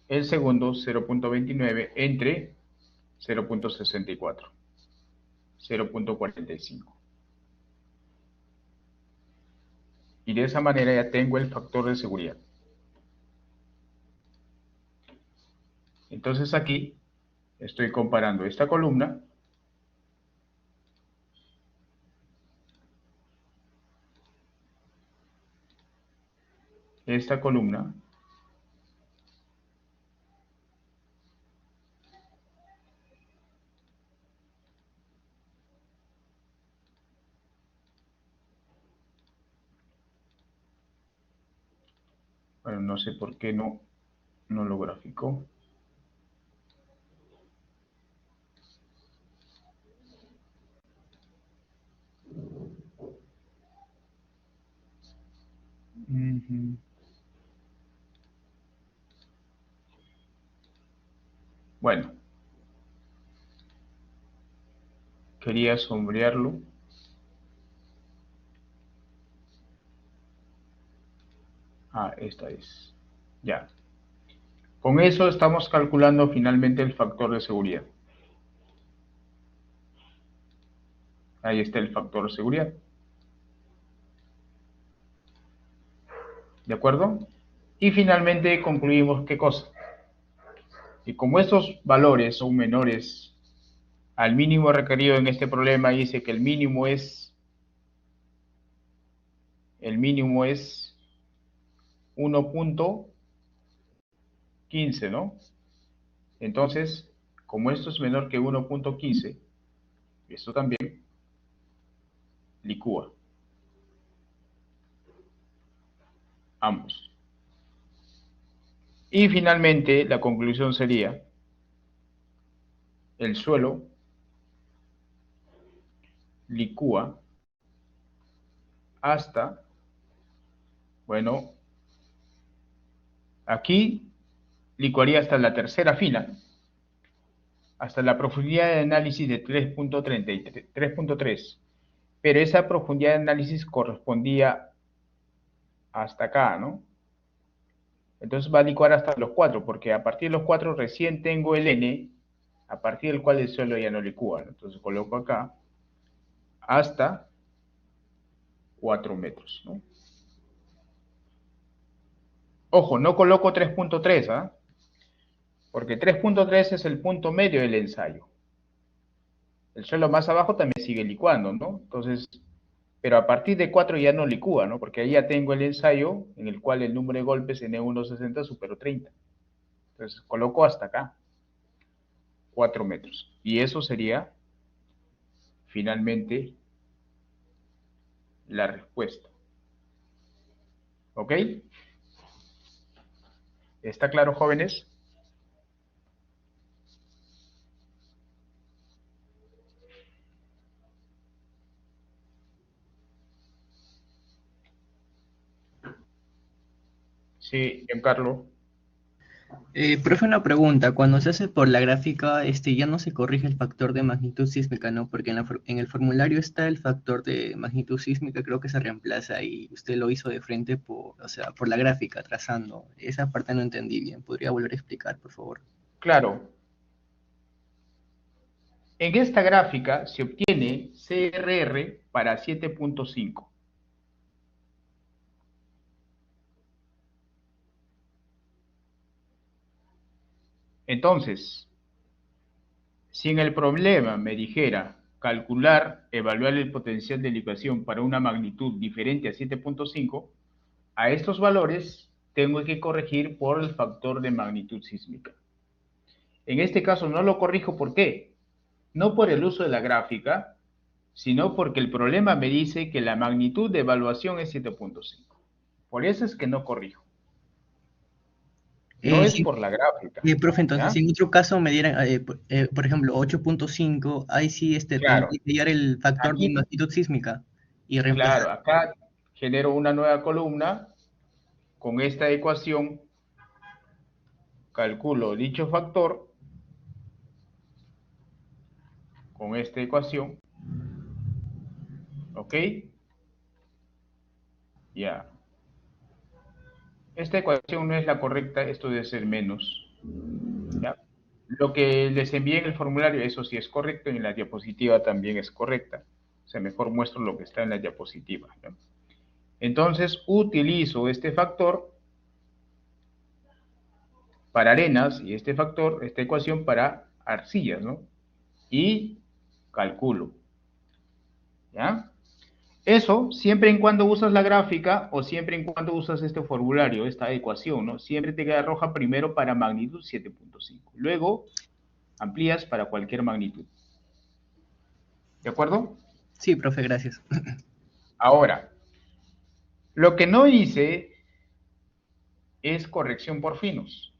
El segundo 0.29 entre 0.64, 0.45. Y de esa manera ya tengo el factor de seguridad. Entonces aquí estoy comparando esta columna bueno, no sé por qué no lo graficó. Bueno, quería sombrearlo. Esta es. Ya. Con eso estamos calculando finalmente el factor de seguridad. Ahí está el factor de seguridad. ¿De acuerdo? Y finalmente concluimos ¿qué cosa? Y como estos valores son menores al mínimo requerido en este problema, dice que el mínimo es 1.15, ¿no? Entonces, como esto es menor que 1.15, esto también licúa ambos. Y finalmente, la conclusión sería, el suelo licúa hasta, bueno, aquí licuaría hasta la tercera fila, hasta la profundidad de análisis de 3.3, pero esa profundidad de análisis correspondía hasta acá, ¿no? Entonces va a licuar hasta los 4, porque a partir de los 4 recién tengo el N, a partir del cual el suelo ya no licúa, ¿no? Entonces coloco acá hasta 4 metros, ¿no? Ojo, no coloco 3.3, ¿ah? Porque 3.3 es el punto medio del ensayo. El suelo más abajo también sigue licuando, ¿no? Entonces, pero a partir de 4 ya no licúa, ¿no? Porque ahí ya tengo el ensayo en el cual el número de golpes en E160 superó 30. Entonces, coloco hasta acá, 4 metros. Y eso sería, finalmente, la respuesta. ¿Ok? ¿Está claro, jóvenes? Sí, Giancarlo. Profe, una pregunta. Cuando se hace por la gráfica, ya no se corrige el factor de magnitud sísmica, ¿no? Porque en el formulario está el factor de magnitud sísmica, creo que se reemplaza y usted lo hizo de frente o sea, por la gráfica, trazando. Esa parte no entendí bien. ¿Podría volver a explicar, por favor? Claro, en esta gráfica se obtiene CRR para 7.5. Entonces, si en el problema me dijera calcular, evaluar el potencial de licuación para una magnitud diferente a 7.5, a estos valores tengo que corregir por el factor de magnitud sísmica. En este caso no lo corrijo, ¿por qué? No por el uso de la gráfica, sino porque el problema me dice que la magnitud de evaluación es 7.5. Por eso es que no corrijo. No es Sí, por la gráfica, profe, entonces, ¿ya? si en otro caso me dieran, por ejemplo, 8.5, ahí sí Claro, tendría que hallar el factor de aquí, magnitud sísmica y reemplazar. claro, acá genero una nueva columna con esta ecuación, calculo dicho factor con esta ecuación, ¿ok? Ya. Esta ecuación no es la correcta, esto debe ser menos, ¿ya? Lo que les envié en el formulario, eso sí es correcto, y en la diapositiva también es correcta. O sea, mejor muestro lo que está en la diapositiva, ¿no? Entonces, utilizo este factor para arenas y este factor, esta ecuación para arcillas, ¿no? Y calculo, ¿ya? Eso siempre en cuando usas la gráfica o siempre en cuando usas este formulario, esta ecuación, ¿no? Siempre te queda roja primero para magnitud 7.5. Luego amplías para cualquier magnitud. ¿De acuerdo? Sí, profe, gracias. Ahora, lo que no hice es corrección por finos.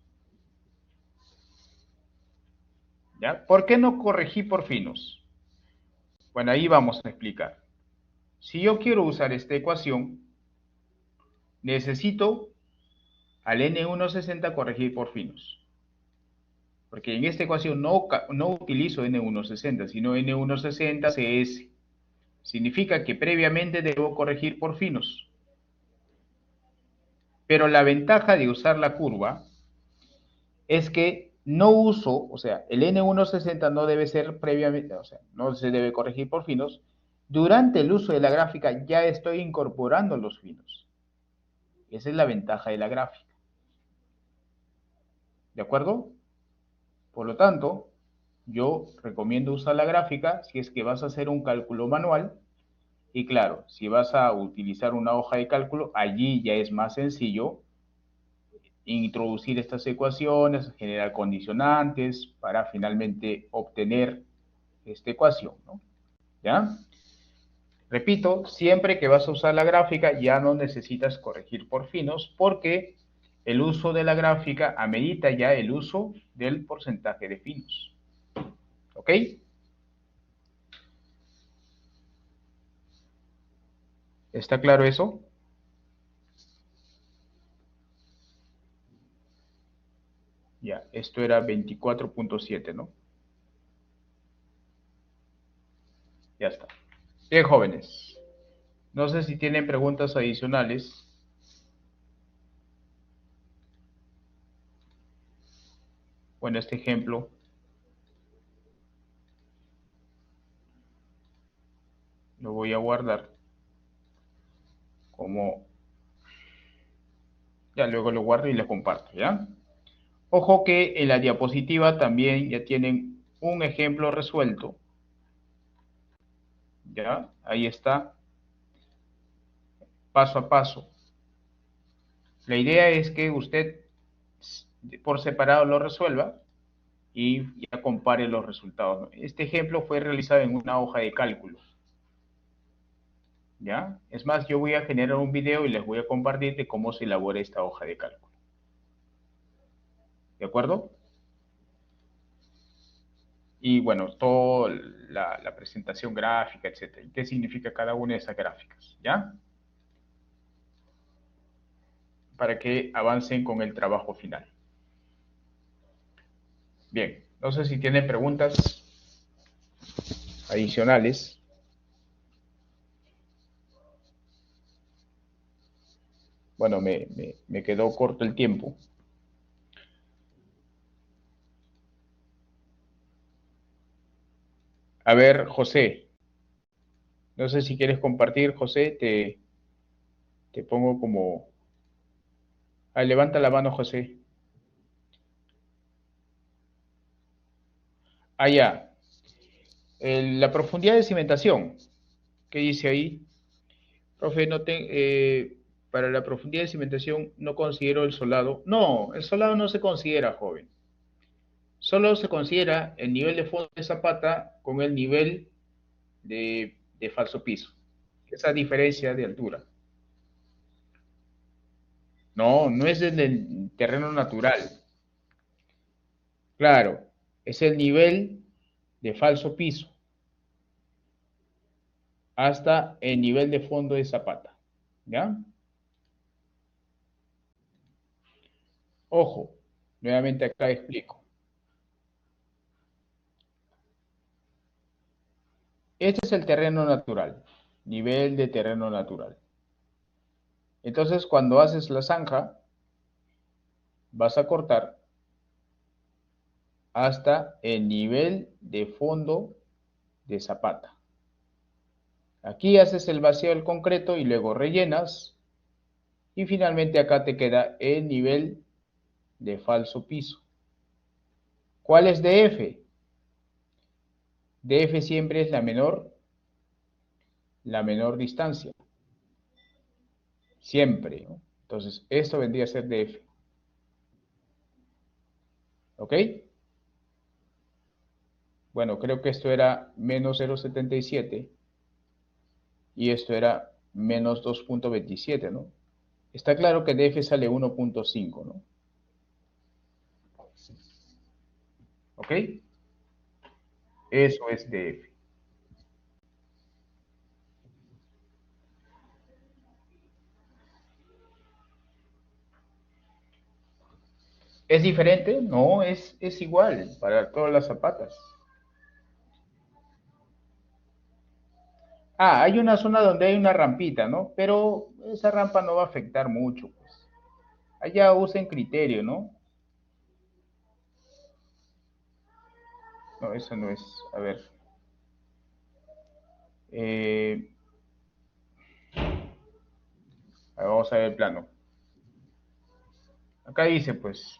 ¿Ya? ¿Por qué no corregí por finos? Bueno, ahí vamos a explicar. Si yo quiero usar esta ecuación, necesito al N160 corregir por finos. Porque en esta ecuación no utilizo N160, sino N160 CS. Significa que previamente debo corregir por finos. Pero la ventaja de usar la curva es que no uso, o sea, el N160 no debe ser previamente, o sea, no se debe corregir por finos. Durante el uso de la gráfica ya estoy incorporando los finos. Esa es la ventaja de la gráfica. ¿De acuerdo? Por lo tanto, yo recomiendo usar la gráfica si es que vas a hacer un cálculo manual. Y claro, si vas a utilizar una hoja de cálculo, allí ya es más sencillo introducir estas ecuaciones, generar condicionantes para finalmente obtener esta ecuación, ¿no? ¿Ya? Repito, siempre que vas a usar la gráfica ya no necesitas corregir por finos porque el uso de la gráfica amerita ya el uso del porcentaje de finos. ¿Ok? ¿Está claro eso? Ya, esto era 24.7, ¿no? Ya está. Bien, jóvenes. No sé si tienen preguntas adicionales. Bueno, este ejemplo lo voy a guardar como... Ya luego lo guardo y lo comparto, ¿ya? Ojo que en la diapositiva también ya tienen un ejemplo resuelto. ¿Ya? Ahí está, paso a paso. La idea es que usted por separado lo resuelva y ya compare los resultados. Este ejemplo fue realizado en una hoja de cálculo. ¿Ya? Es más, yo voy a generar un video y les voy a compartir de cómo se elabora esta hoja de cálculo. ¿De acuerdo? Y bueno, toda la presentación gráfica, etcétera. ¿Y qué significa cada una de esas gráficas? ¿Ya? Para que avancen con el trabajo final. Bien, no sé si tienen preguntas adicionales. Bueno, me quedó corto el tiempo. A ver, José, no sé si quieres compartir, José, te pongo como... Ah, levanta la mano, José. Ah, ya. La profundidad de cimentación. ¿Qué dice ahí? Profe, para la profundidad de cimentación no considero el solado. No, el solado no se considera, joven. Solo se considera el nivel de fondo de zapata con el nivel de falso piso. Esa diferencia de altura. No, no es en el terreno natural. Claro, es el nivel de falso piso hasta el nivel de fondo de zapata. ¿Ya? Ojo, nuevamente acá explico. Este es el terreno natural, nivel de terreno natural. Entonces, cuando haces la zanja, vas a cortar hasta el nivel de fondo de zapata. Aquí haces el vacío del concreto y luego rellenas. Y finalmente acá te queda el nivel de falso piso. ¿Cuál es DF? DF siempre es la menor distancia. Siempre, ¿no? Entonces, esto vendría a ser DF. ¿Ok? Bueno, creo que esto era menos 0,77 y esto era menos 2,27, ¿no? Está claro que DF sale 1,5, ¿no? ¿Ok? Eso es DF. ¿Es diferente? No, es igual para todas las zapatas. Ah, hay una zona donde hay una rampita, ¿no? Pero esa rampa no va a afectar mucho, pues. Allá usen criterio, ¿no? No, eso no es. A ver. Eh, vamos a ver el plano. Acá dice, pues,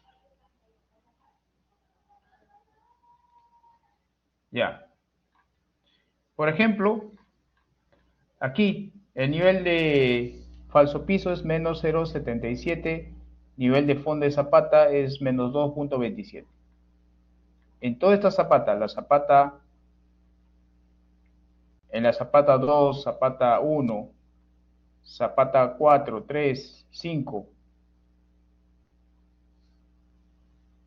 ya. Por ejemplo, aquí el nivel de falso piso es menos 0,77, nivel de fondo de zapata es menos 2,27. En toda esta zapata, en la zapata 2, zapata 1, zapata 4, 3, 5,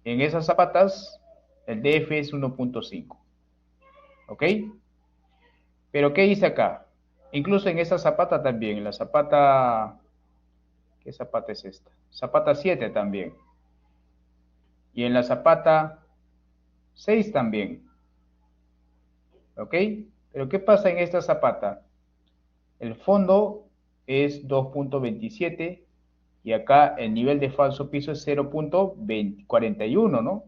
en esas zapatas el DF es 1,5. ¿Ok? Pero ¿qué dice acá? Incluso en esa zapata también, en la zapata, ¿qué zapata es esta? Zapata 7 también. Y en la zapata 6 también. ¿Ok? Pero ¿qué pasa en esta zapata? El fondo es 2,27 y acá el nivel de falso piso es 0,41, ¿no?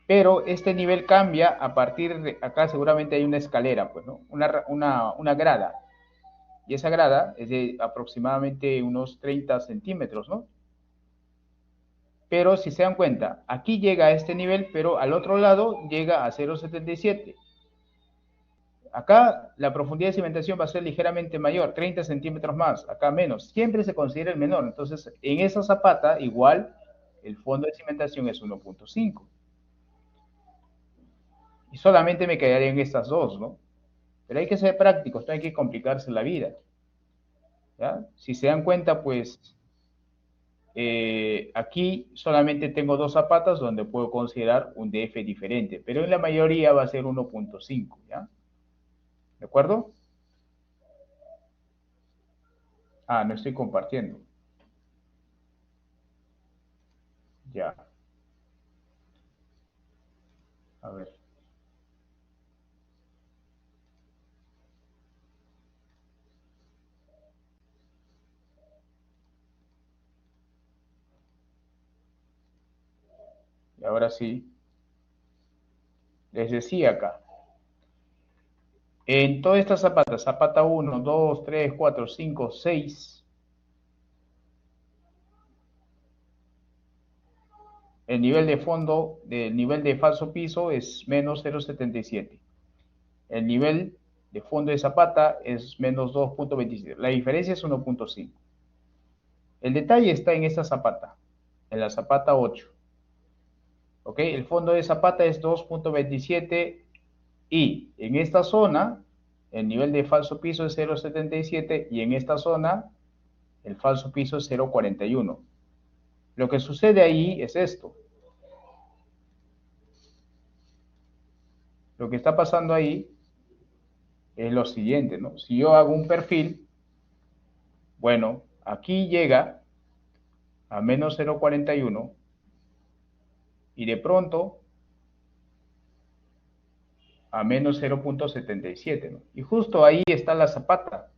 Pero este nivel cambia a partir de acá, seguramente hay una escalera, pues, ¿no? Una grada. Y esa grada es de aproximadamente unos 30 centímetros, ¿no? Pero si se dan cuenta, aquí llega a este nivel, pero al otro lado llega a 0,77. Acá la profundidad de cimentación va a ser ligeramente mayor, 30 centímetros más, acá menos. Siempre se considera el menor. Entonces, en esa zapata, igual, el fondo de cimentación es 1,5. Y solamente me quedaría en estas dos, ¿no? Pero hay que ser prácticos, no hay que complicarse la vida. ¿Ya? Si se dan cuenta, pues aquí solamente tengo dos zapatas donde puedo considerar un DF diferente, pero en la mayoría va a ser 1,5, ¿ya? ¿De acuerdo? Ah, no estoy compartiendo. Ya, a ver. Y ahora sí, les decía acá. En todas estas zapatas, zapata 1, 2, 3, 4, 5, 6, el nivel de fondo, el nivel de falso piso es menos 0,77. El nivel de fondo de zapata es menos 2,27. La diferencia es 1,5. El detalle está en esta zapata, en la zapata 8. ¿ok? El fondo de Zapata es 2.27 y en esta zona el nivel de falso piso es 0.77 y en esta zona el falso piso es 0.41. Lo que sucede ahí es esto. Lo que está pasando ahí es lo siguiente, ¿no? Si yo hago un perfil, bueno, aquí llega a menos 0.41 y de pronto a menos 0.77, ¿no? Y justo ahí está la Zapata.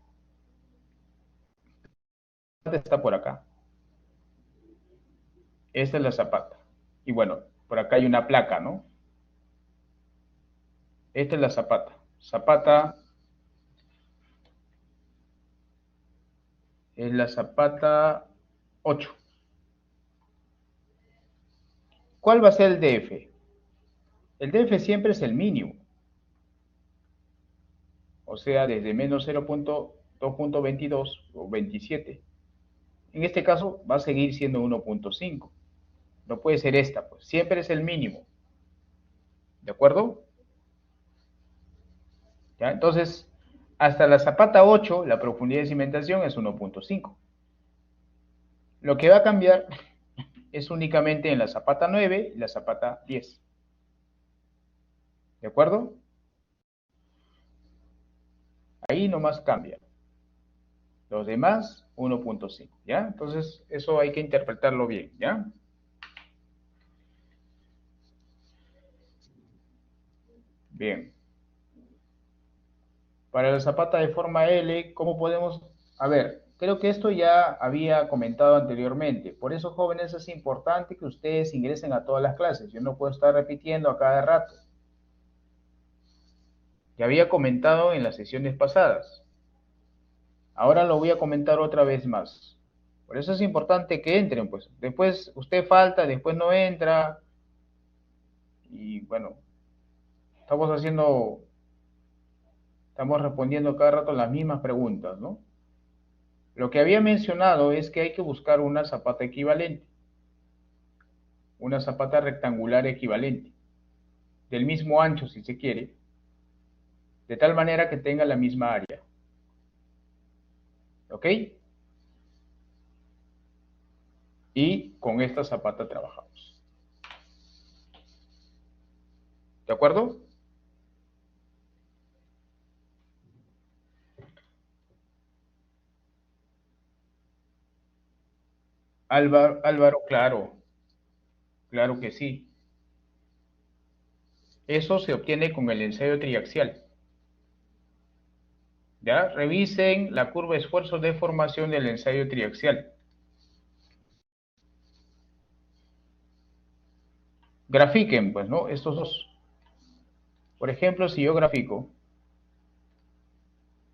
Está por acá. Esta es la Zapata. Y bueno, por acá hay una placa, ¿no? Esta es la Zapata. Zapata es la Zapata 8. ¿Cuál va a ser el DF? El DF siempre es el mínimo. O sea, desde menos 0.2.22 o 27. En este caso va a seguir siendo 1.5. No puede ser esta, pues siempre es el mínimo. ¿De acuerdo? ¿Ya? Entonces, hasta la Zapata 8, la profundidad de cimentación es 1.5. Lo que va a cambiar es únicamente en la Zapata 9 y la Zapata 10. ¿De acuerdo? Ahí nomás cambia. Los demás, 1.5. ¿Ya? Entonces, eso hay que interpretarlo bien. ¿Ya? Bien. Para la zapata de forma L, ¿cómo podemos? A ver, creo que esto ya había comentado anteriormente. Por eso, jóvenes, es importante que ustedes ingresen a todas las clases. Yo no puedo estar repitiendo a cada rato. Ya había comentado en las sesiones pasadas. Ahora lo voy a comentar otra vez más. Por eso es importante que entren, pues. Después usted falta, después no entra. Y bueno, estamos respondiendo cada rato las mismas preguntas, ¿no? Lo que había mencionado es que hay que buscar una zapata equivalente, una zapata rectangular equivalente, del mismo ancho si se quiere, de tal manera que tenga la misma área. ¿Ok? Y con esta zapata trabajamos. ¿De acuerdo? Álvaro, claro, claro que sí. Eso se obtiene con el ensayo triaxial. ¿Ya? Revisen la curva de esfuerzo de formación del ensayo triaxial. Grafiquen, pues, ¿no? Estos dos. Por ejemplo, si yo grafico,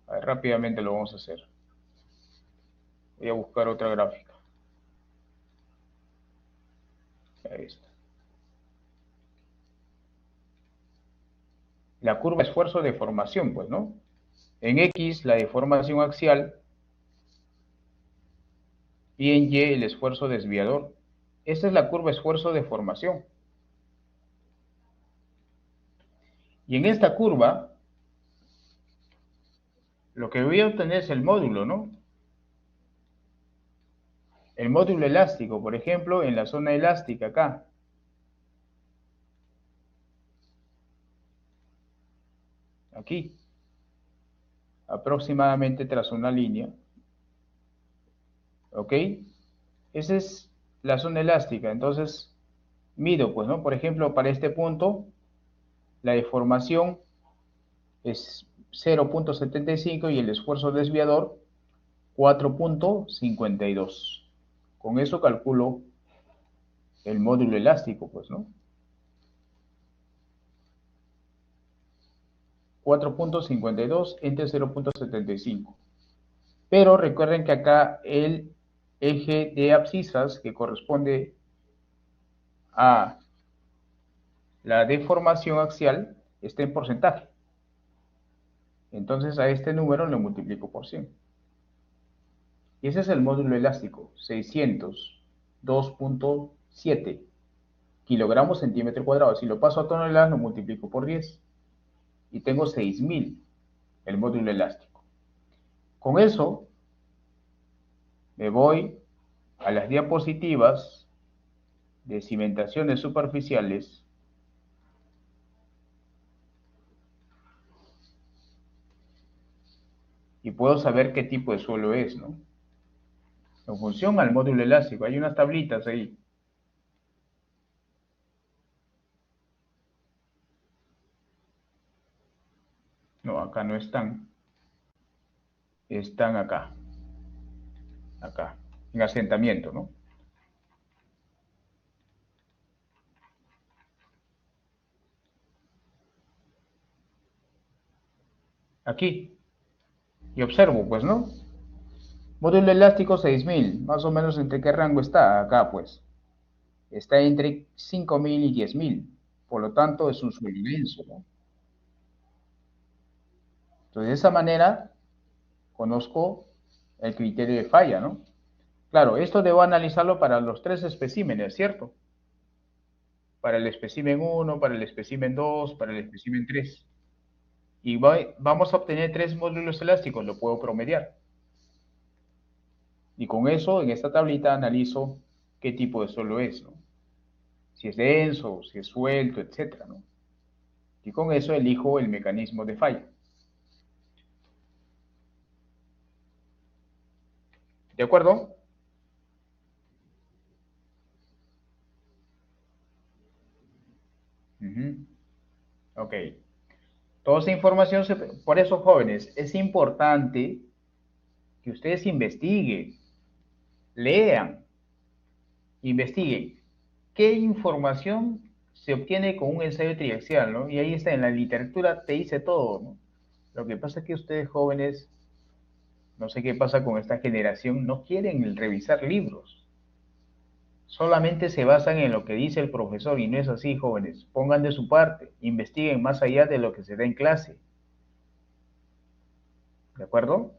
a ver, rápidamente lo vamos a hacer. Voy a buscar otra gráfica. Ahí está. La curva de esfuerzo de formación, pues, ¿no? En X, la deformación axial, y en Y, el esfuerzo desviador. Esta es la curva de esfuerzo de formación. Y en esta curva, lo que voy a obtener es el módulo, ¿no? El módulo elástico, por ejemplo, en la zona elástica acá. Aquí. Aproximadamente tras una línea. ¿Ok? Esa es la zona elástica. Entonces, mido, pues, ¿no? Por ejemplo, para este punto, la deformación es 0.75 y el esfuerzo desviador 4.52. Con eso calculo el módulo elástico, pues, ¿no? 4.52 entre 0.75. Pero recuerden que acá el eje de abscisas, que corresponde a la deformación axial, está en porcentaje. Entonces a este número lo multiplico por 100. Y ese es el módulo elástico, 602.7 kilogramos centímetro cuadrado. Si lo paso a toneladas, lo multiplico por 10 y tengo 6.000 el módulo elástico. Con eso me voy a las diapositivas de cimentaciones superficiales y puedo saber qué tipo de suelo es, ¿no? En función al módulo elástico, hay unas tablitas ahí. No, acá no están. Están acá. Acá. En asentamiento, ¿no? Aquí. Y observo, pues, ¿no? Módulo elástico 6.000. Más o menos entre qué rango está. Acá, pues. Está entre 5.000 y 10.000. Por lo tanto, es un suelo denso, ¿no? Entonces, de esa manera, conozco el criterio de falla, ¿no? Claro, esto debo analizarlo para los tres especímenes, ¿cierto? Para el espécimen 1, para el espécimen 2, para el espécimen 3. Y vamos a obtener tres módulos elásticos, lo puedo promediar. Y con eso, en esta tablita, analizo qué tipo de suelo es, ¿no? Si es denso, si es suelto, etcétera, ¿no? Y con eso elijo el mecanismo de falla. ¿De acuerdo? Ok. Toda esa información, por eso, jóvenes, es importante que ustedes investiguen, lean, investiguen qué información se obtiene con un ensayo triaxial, ¿no? Y ahí está, en la literatura te dice todo, ¿no? Lo que pasa es que ustedes jóvenes, no sé qué pasa con esta generación, no quieren revisar libros. Solamente se basan en lo que dice el profesor y no es así, jóvenes. Pongan de su parte, investiguen más allá de lo que se da en clase. ¿De acuerdo?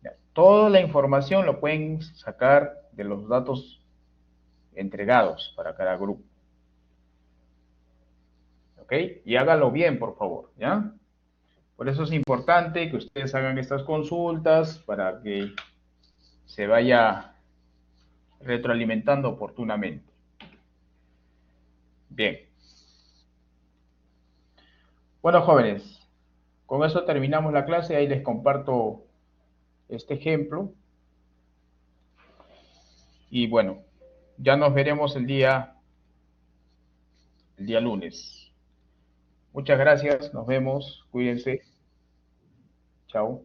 Ya. Toda la información lo pueden sacar de los datos entregados para cada grupo. ¿Ok? Y háganlo bien, por favor, ¿ya? Por eso es importante que ustedes hagan estas consultas para que se vaya retroalimentando oportunamente. Bien. Bueno, jóvenes, con eso terminamos la clase. Ahí les comparto este ejemplo. Y bueno, ya nos veremos el día lunes. Muchas gracias, nos vemos, cuídense. Chao.